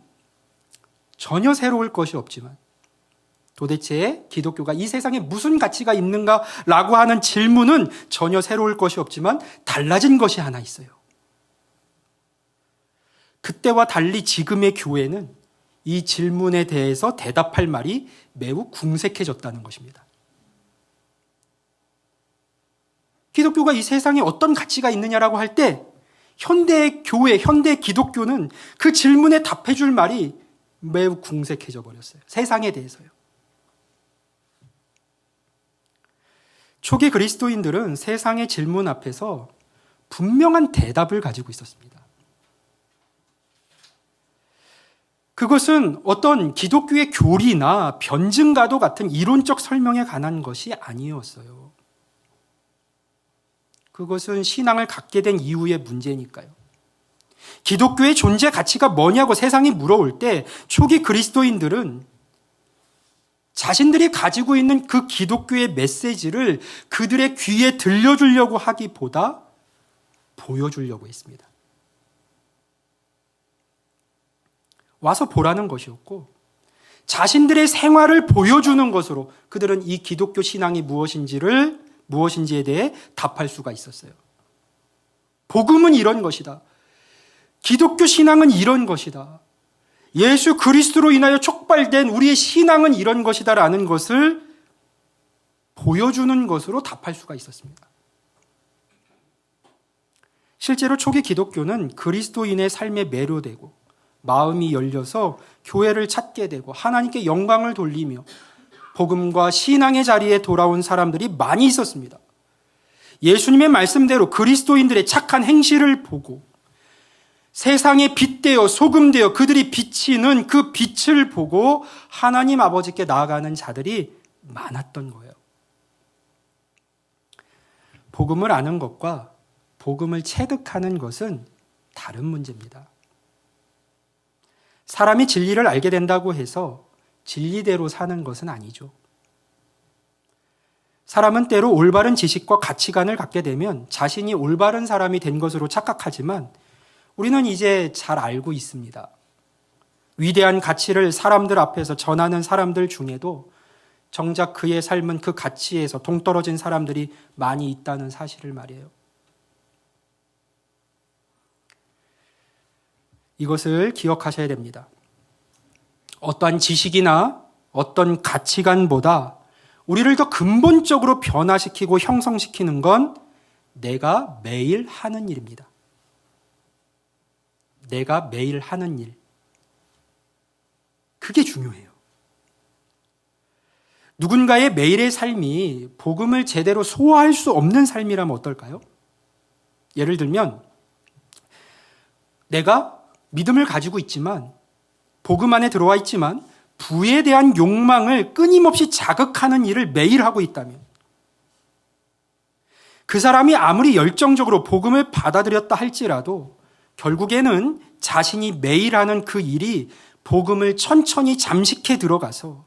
S1: 전혀 새로울 것이 없지만 도대체 기독교가 이 세상에 무슨 가치가 있는가라고 하는 질문은 전혀 새로울 것이 없지만 달라진 것이 하나 있어요. 그때와 달리 지금의 교회는 이 질문에 대해서 대답할 말이 매우 궁색해졌다는 것입니다. 기독교가 이 세상에 어떤 가치가 있느냐라고 할 때 현대 교회, 현대 기독교는 그 질문에 답해 줄 말이 매우 궁색해져 버렸어요. 세상에 대해서요. 초기 그리스도인들은 세상의 질문 앞에서 분명한 대답을 가지고 있었습니다. 그것은 어떤 기독교의 교리나 변증과도 같은 이론적 설명에 관한 것이 아니었어요. 그것은 신앙을 갖게 된 이후의 문제니까요. 기독교의 존재 가치가 뭐냐고 세상이 물어올 때 초기 그리스도인들은 자신들이 가지고 있는 그 기독교의 메시지를 그들의 귀에 들려주려고 하기보다 보여주려고 했습니다. 와서 보라는 것이었고 자신들의 생활을 보여주는 것으로 그들은 이 기독교 신앙이 무엇인지에 대해 답할 수가 있었어요. 복음은 이런 것이다. 기독교 신앙은 이런 것이다. 예수 그리스도로 인하여 촉발된 우리의 신앙은 이런 것이다라는 것을 보여주는 것으로 답할 수가 있었습니다. 실제로 초기 기독교는 그리스도인의 삶에 매료되고 마음이 열려서 교회를 찾게 되고 하나님께 영광을 돌리며 복음과 신앙의 자리에 돌아온 사람들이 많이 있었습니다. 예수님의 말씀대로 그리스도인들의 착한 행실을 보고 세상에 빛되어 소금되어 그들이 비치는 그 빛을 보고 하나님 아버지께 나아가는 자들이 많았던 거예요. 복음을 아는 것과 복음을 체득하는 것은 다른 문제입니다. 사람이 진리를 알게 된다고 해서 진리대로 사는 것은 아니죠. 사람은 때로 올바른 지식과 가치관을 갖게 되면 자신이 올바른 사람이 된 것으로 착각하지만 우리는 이제 잘 알고 있습니다. 위대한 가치를 사람들 앞에서 전하는 사람들 중에도 정작 그의 삶은 그 가치에서 동떨어진 사람들이 많이 있다는 사실을 말이에요. 이것을 기억하셔야 됩니다. 어떠한 지식이나 어떤 가치관보다 우리를 더 근본적으로 변화시키고 형성시키는 건 내가 매일 하는 일입니다. 내가 매일 하는 일. 그게 중요해요. 누군가의 매일의 삶이 복음을 제대로 소화할 수 없는 삶이라면 어떨까요? 예를 들면 내가 믿음을 가지고 있지만 복음 안에 들어와 있지만 부에 대한 욕망을 끊임없이 자극하는 일을 매일 하고 있다면 그 사람이 아무리 열정적으로 복음을 받아들였다 할지라도 결국에는 자신이 매일 하는 그 일이 복음을 천천히 잠식해 들어가서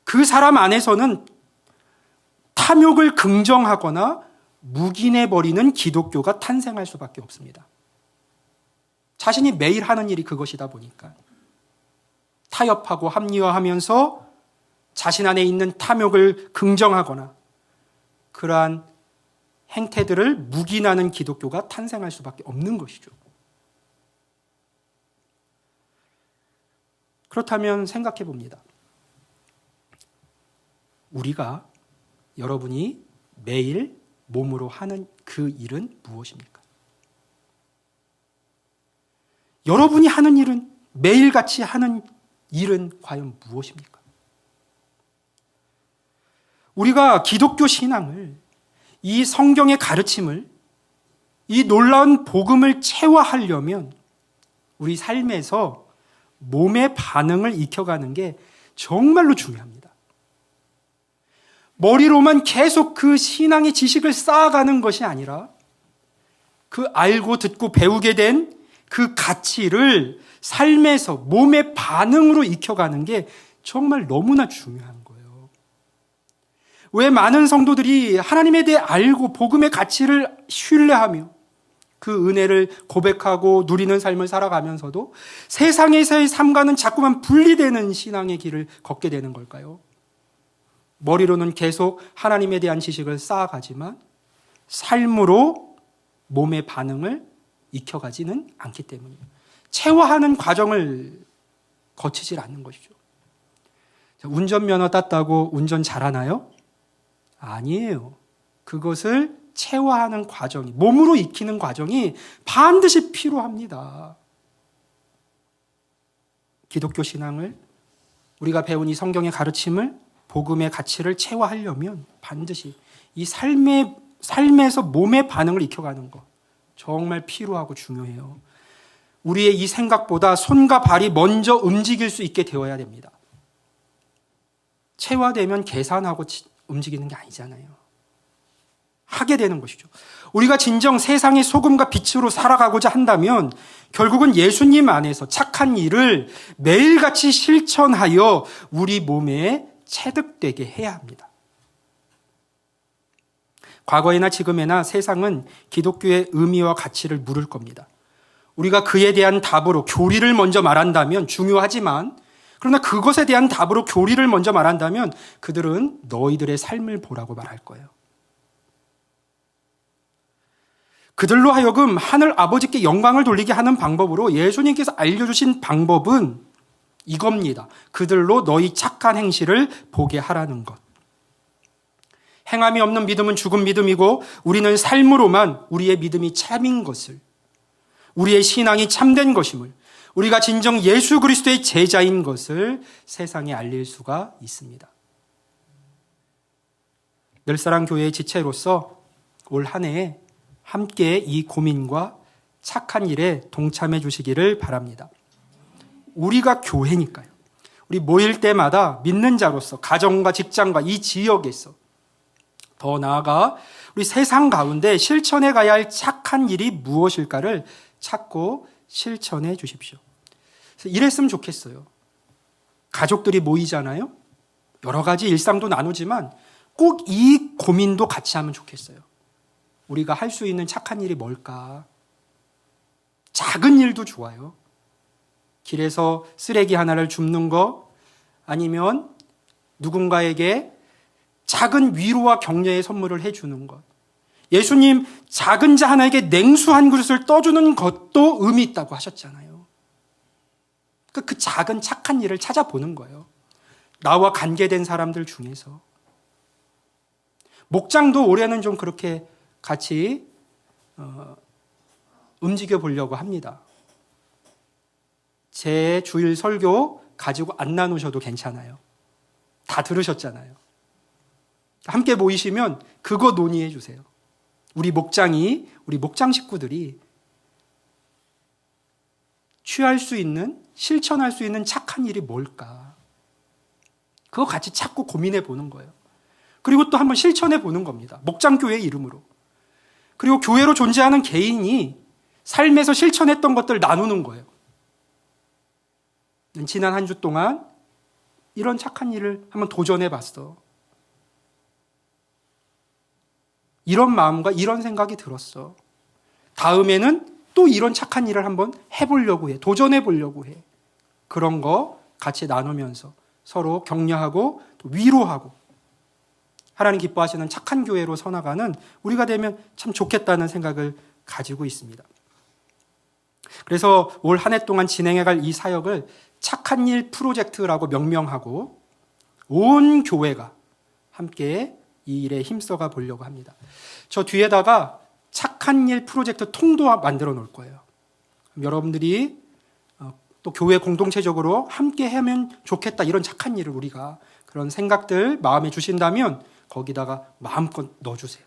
S1: 그 사람 안에서는 탐욕을 긍정하거나 묵인해버리는 기독교가 탄생할 수밖에 없습니다. 자신이 매일 하는 일이 그것이다 보니까 타협하고 합리화하면서 자신 안에 있는 탐욕을 긍정하거나 그러한 행태들을 묵인하는 기독교가 탄생할 수밖에 없는 것이죠. 그렇다면 생각해 봅니다. 우리가 여러분이 매일 몸으로 하는 그 일은 무엇입니까? 여러분이 하는 일은 매일같이 하는 일은 과연 무엇입니까? 우리가 기독교 신앙을 이 성경의 가르침을 이 놀라운 복음을 체화하려면 우리 삶에서 몸의 반응을 익혀가는 게 정말로 중요합니다. 머리로만 계속 그 신앙의 지식을 쌓아가는 것이 아니라 그 알고 듣고 배우게 된 그 가치를 삶에서 몸의 반응으로 익혀가는 게 정말 너무나 중요한 거예요. 왜 많은 성도들이 하나님에 대해 알고 복음의 가치를 신뢰하며 그 은혜를 고백하고 누리는 삶을 살아가면서도 세상에서의 삶과는 자꾸만 분리되는 신앙의 길을 걷게 되는 걸까요? 머리로는 계속 하나님에 대한 지식을 쌓아가지만 삶으로 몸의 반응을 익혀가지는 않기 때문이에요. 체화하는 과정을 거치질 않는 것이죠. 운전면허 땄다고 운전 잘하나요? 아니에요. 그것을 체화하는 과정이, 몸으로 익히는 과정이 반드시 필요합니다. 기독교 신앙을, 우리가 배운 이 성경의 가르침을, 복음의 가치를 체화하려면 반드시 이 삶에서 몸의 반응을 익혀가는 것, 정말 필요하고 중요해요. 우리의 이 생각보다 손과 발이 먼저 움직일 수 있게 되어야 됩니다. 체화되면 계산하고 움직이는 게 아니잖아요. 하게 되는 것이죠. 우리가 진정 세상의 소금과 빛으로 살아가고자 한다면 결국은 예수님 안에서 착한 일을 매일같이 실천하여 우리 몸에 체득되게 해야 합니다. 과거에나 지금에나 세상은 기독교의 의미와 가치를 물을 겁니다. 우리가 그에 대한 답으로 교리를 먼저 말한다면 중요하지만, 그러나 그것에 대한 답으로 교리를 먼저 말한다면 그들은 너희들의 삶을 보라고 말할 거예요. 그들로 하여금 하늘 아버지께 영광을 돌리게 하는 방법으로 예수님께서 알려주신 방법은 이겁니다. 그들로 너희 착한 행실을 보게 하라는 것. 행함이 없는 믿음은 죽은 믿음이고 우리는 삶으로만 우리의 믿음이 참인 것을, 우리의 신앙이 참된 것임을, 우리가 진정 예수 그리스도의 제자인 것을 세상에 알릴 수가 있습니다. 늘사랑 교회의 지체로서 올 한 해에 함께 이 고민과 착한 일에 동참해 주시기를 바랍니다. 우리가 교회니까요. 우리 모일 때마다 믿는 자로서 가정과 직장과 이 지역에서, 더 나아가 우리 세상 가운데 실천해 가야 할 착한 일이 무엇일까를 찾고 실천해 주십시오. 그래서 이랬으면 좋겠어요. 가족들이 모이잖아요. 여러 가지 일상도 나누지만 꼭 이 고민도 같이 하면 좋겠어요. 우리가 할 수 있는 착한 일이 뭘까? 작은 일도 좋아요. 길에서 쓰레기 하나를 줍는 거, 아니면 누군가에게 작은 위로와 격려의 선물을 해주는 것. 예수님 작은 자 하나에게 냉수 한 그릇을 떠주는 것도 의미 있다고 하셨잖아요. 그 작은 착한 일을 찾아보는 거예요. 나와 관계된 사람들 중에서. 목장도 올해는 좀 그렇게 같이 움직여 보려고 합니다. 제 주일 설교 가지고 안 나누셔도 괜찮아요. 다 들으셨잖아요. 함께 모이시면 그거 논의해 주세요. 우리 목장 식구들이 취할 수 있는, 실천할 수 있는 착한 일이 뭘까? 그거 같이 찾고 고민해 보는 거예요. 그리고 또 한번 실천해 보는 겁니다. 목장교회 이름으로. 그리고 교회로 존재하는 개인이 삶에서 실천했던 것들 나누는 거예요. 지난 한 주 동안 이런 착한 일을 한번 도전해 봤어. 이런 마음과 이런 생각이 들었어. 다음에는 또 이런 착한 일을 한번 해보려고 해. 도전해 보려고 해. 그런 거 같이 나누면서 서로 격려하고 또 위로하고 하나님 기뻐하시는 착한 교회로 서나가는 우리가 되면 참 좋겠다는 생각을 가지고 있습니다. 그래서 올 한 해 동안 진행해갈 이 사역을 착한 일 프로젝트라고 명명하고 온 교회가 함께 이 일에 힘써가 보려고 합니다. 저 뒤에다가 착한 일 프로젝트 통도 만들어 놓을 거예요. 여러분들이 또 교회 공동체적으로 함께 하면 좋겠다, 이런 착한 일을 우리가 그런 생각들 마음에 주신다면 거기다가 마음껏 넣어주세요.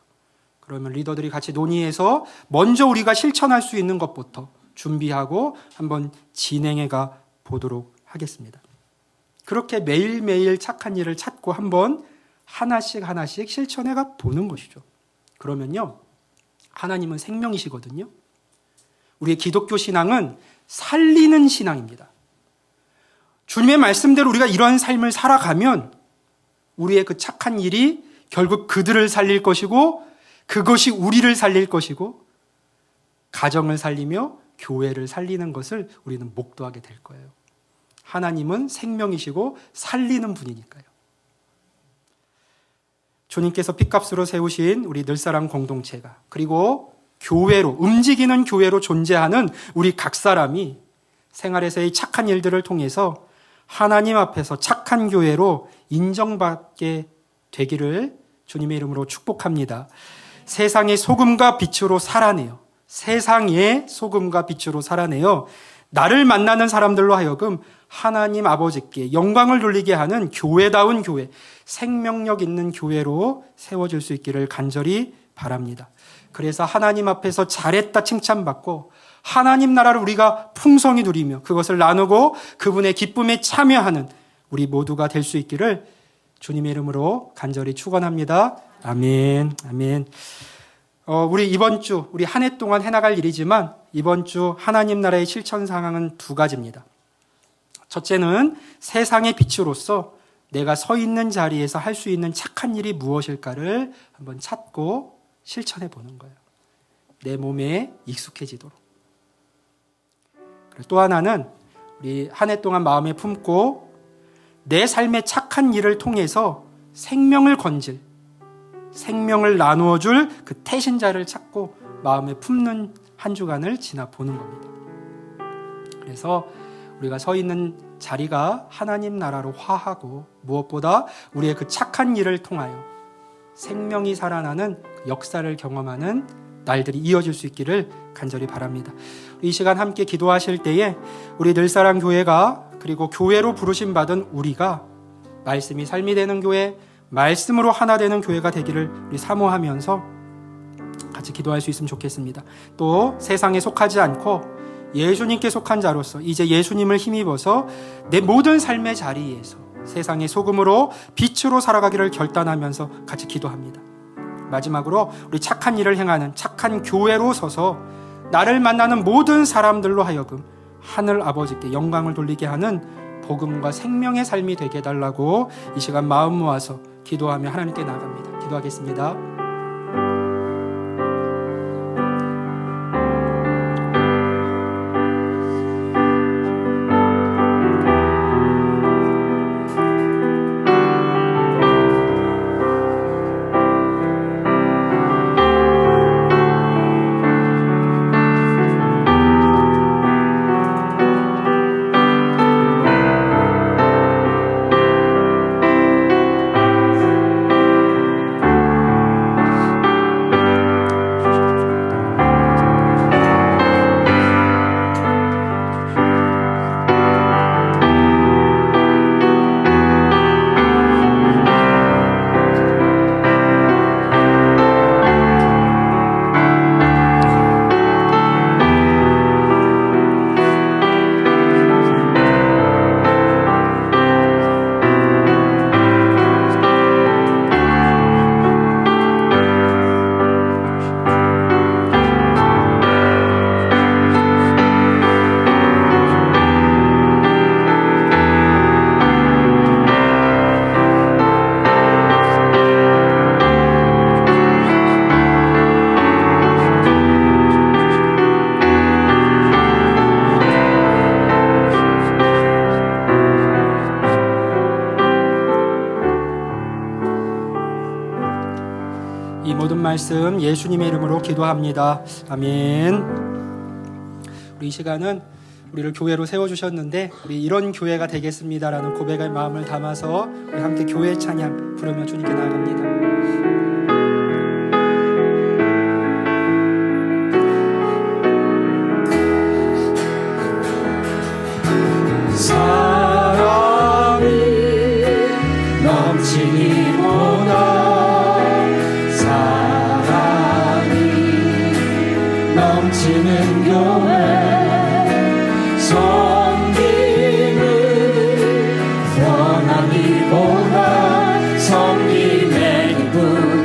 S1: 그러면 리더들이 같이 논의해서 먼저 우리가 실천할 수 있는 것부터 준비하고 한번 진행해가 보도록 하겠습니다. 그렇게 매일매일 착한 일을 찾고 한번 하나씩 실천해가 보는 것이죠. 그러면요, 하나님은 생명이시거든요. 우리의 기독교 신앙은 살리는 신앙입니다. 주님의 말씀대로 우리가 이러한 삶을 살아가면 우리의 그 착한 일이 결국 그들을 살릴 것이고 그것이 우리를 살릴 것이고 가정을 살리며 교회를 살리는 것을 우리는 목도하게 될 거예요. 하나님은 생명이시고 살리는 분이니까요. 주님께서 핏값으로 세우신 우리 늘사랑 공동체가 그리고 교회로 움직이는 교회로 존재하는 우리 각 사람이 생활에서의 착한 일들을 통해서 하나님 앞에서 착한 교회로 인정받게 되기를 주님의 이름으로 축복합니다. 세상의 소금과 빛으로 살아내요. 세상의 소금과 빛으로 살아내요. 나를 만나는 사람들로 하여금 하나님 아버지께 영광을 돌리게 하는 교회다운 교회, 생명력 있는 교회로 세워질 수 있기를 간절히 바랍니다. 그래서 하나님 앞에서 잘했다 칭찬받고 하나님 나라를 우리가 풍성히 누리며 그것을 나누고 그분의 기쁨에 참여하는 우리 모두가 될 수 있기를 주님의 이름으로 간절히 축원합니다. 아멘. 아멘. 우리 이번 주, 우리 한 해 동안 해나갈 일이지만 이번 주 하나님 나라의 실천 상황은 두 가지입니다. 첫째는 세상의 빛으로서 내가 서 있는 자리에서 할 수 있는 착한 일이 무엇일까를 한번 찾고 실천해 보는 거예요. 내 몸에 익숙해지도록. 그리고 또 하나는 우리 한 해 동안 마음에 품고 내 삶의 착한 일을 통해서 생명을 건질, 생명을 나누어 줄 그 태신자를 찾고 마음에 품는 한 주간을 지나보는 겁니다. 그래서 우리가 서 있는 자리가 하나님 나라로 화하고 무엇보다 우리의 그 착한 일을 통하여 생명이 살아나는 역사를 경험하는 날들이 이어질 수 있기를 간절히 바랍니다. 이 시간 함께 기도하실 때에 우리 늘사랑 교회가 그리고 교회로 부르심 받은 우리가 말씀이 삶이 되는 교회, 말씀으로 하나 되는 교회가 되기를 우리 사모하면서 같이 기도할 수 있으면 좋겠습니다. 또 세상에 속하지 않고 예수님께 속한 자로서 이제 예수님을 힘입어서 내 모든 삶의 자리에서 세상의 소금으로 빛으로 살아가기를 결단하면서 같이 기도합니다. 마지막으로 우리 착한 일을 행하는 착한 교회로 서서 나를 만나는 모든 사람들로 하여금 하늘 아버지께 영광을 돌리게 하는 복음과 생명의 삶이 되게 해달라고 이 시간 마음 모아서 기도하며 하나님께 나아갑니다. 기도하겠습니다. 말씀 예수님의 이름으로 기도합니다. 아멘. 우리 이 시간은 우리를 교회로 세워주셨는데 우리 이런 교회가 되겠습니다라는 고백의 마음을 담아서 우리 함께 교회 찬양 부르며 주님께 나아갑니다.
S2: 넘치는 교회 섬김을 원하기보다 섬김의 기쁨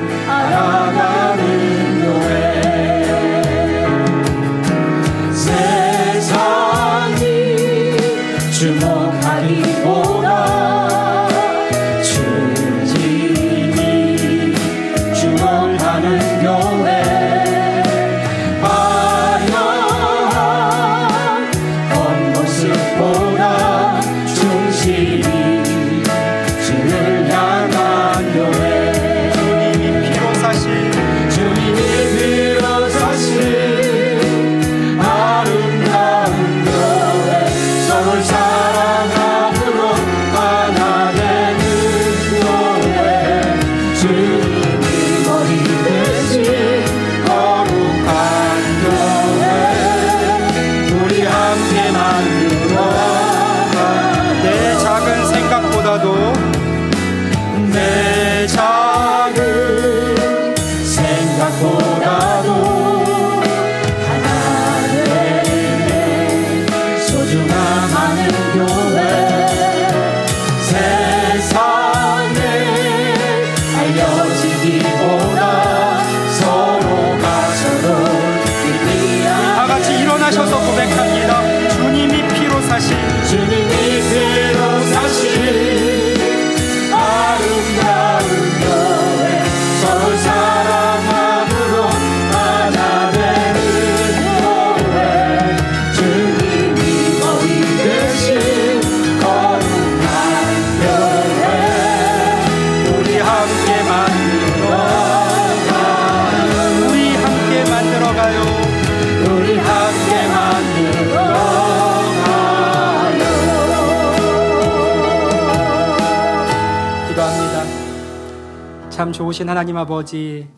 S1: 참 좋으신 하나님 아버지,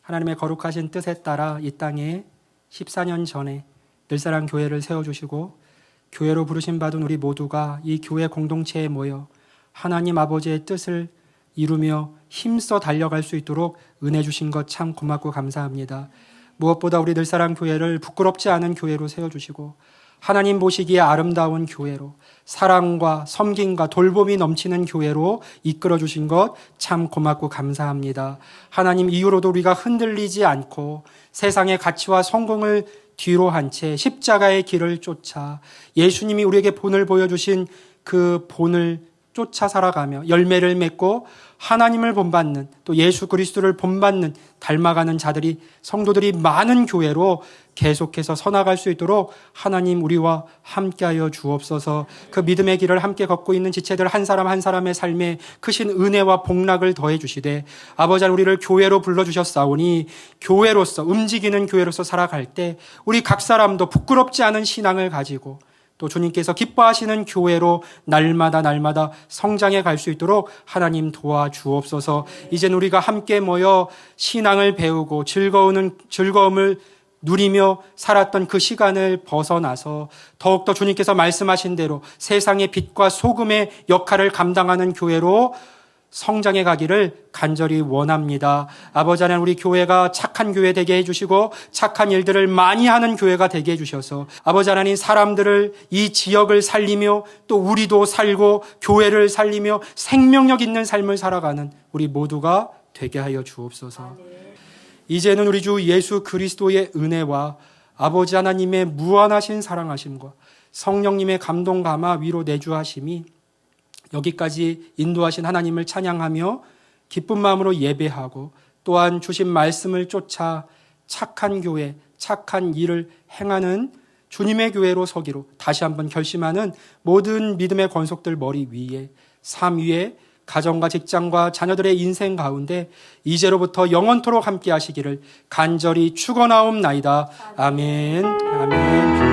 S1: 하나님의 거룩하신 뜻에 따라 이 땅에 14년 전에 늘사랑 교회를 세워주시고 교회로 부르심 받은 우리 모두가 이 교회 공동체에 모여 하나님 아버지의 뜻을 이루며 힘써 달려갈 수 있도록 은혜 주신 것 참 고맙고 감사합니다. 무엇보다 우리 늘사랑 교회를 부끄럽지 않은 교회로 세워주시고 하나님 보시기에 아름다운 교회로 사랑과 섬김과 돌봄이 넘치는 교회로 이끌어 주신 것 참 고맙고 감사합니다. 하나님 이후로도 우리가 흔들리지 않고 세상의 가치와 성공을 뒤로 한 채 십자가의 길을 쫓아 예수님이 우리에게 본을 보여주신 그 본을 쫓아 살아가며 열매를 맺고 하나님을 본받는 또 예수 그리스도를 본받는 닮아가는 자들이 성도들이 많은 교회로 계속해서 서나갈 수 있도록 하나님 우리와 함께하여 주옵소서. 그 믿음의 길을 함께 걷고 있는 지체들 한 사람 한 사람의 삶에 크신 은혜와 복락을 더해 주시되 아버지 우리를 교회로 불러주셨사오니 교회로서 움직이는 교회로서 살아갈 때 우리 각 사람도 부끄럽지 않은 신앙을 가지고 또 주님께서 기뻐하시는 교회로 날마다 성장해 갈 수 있도록 하나님 도와주옵소서. 이젠 우리가 함께 모여 신앙을 배우고 즐거움을 누리며 살았던 그 시간을 벗어나서 더욱더 주님께서 말씀하신 대로 세상의 빛과 소금의 역할을 감당하는 교회로 성장해 가기를 간절히 원합니다. 아버지 하나님 우리 교회가 착한 교회 되게 해주시고 착한 일들을 많이 하는 교회가 되게 해주셔서 아버지 하나님 사람들을 이 지역을 살리며 또 우리도 살고 교회를 살리며 생명력 있는 삶을 살아가는 우리 모두가 되게 하여 주옵소서. 이제는 우리 주 예수 그리스도의 은혜와 아버지 하나님의 무한하신 사랑하심과 성령님의 감동 감화 위로 내주하심이 여기까지 인도하신 하나님을 찬양하며 기쁜 마음으로 예배하고 또한 주신 말씀을 쫓아 착한 교회, 착한 일을 행하는 주님의 교회로 서기로 다시 한번 결심하는 모든 믿음의 권속들 머리 위에 삶 위에 가정과 직장과 자녀들의 인생 가운데 이제로부터 영원토록 함께 하시기를 간절히 축원하옵나이다. 아멘. 아멘.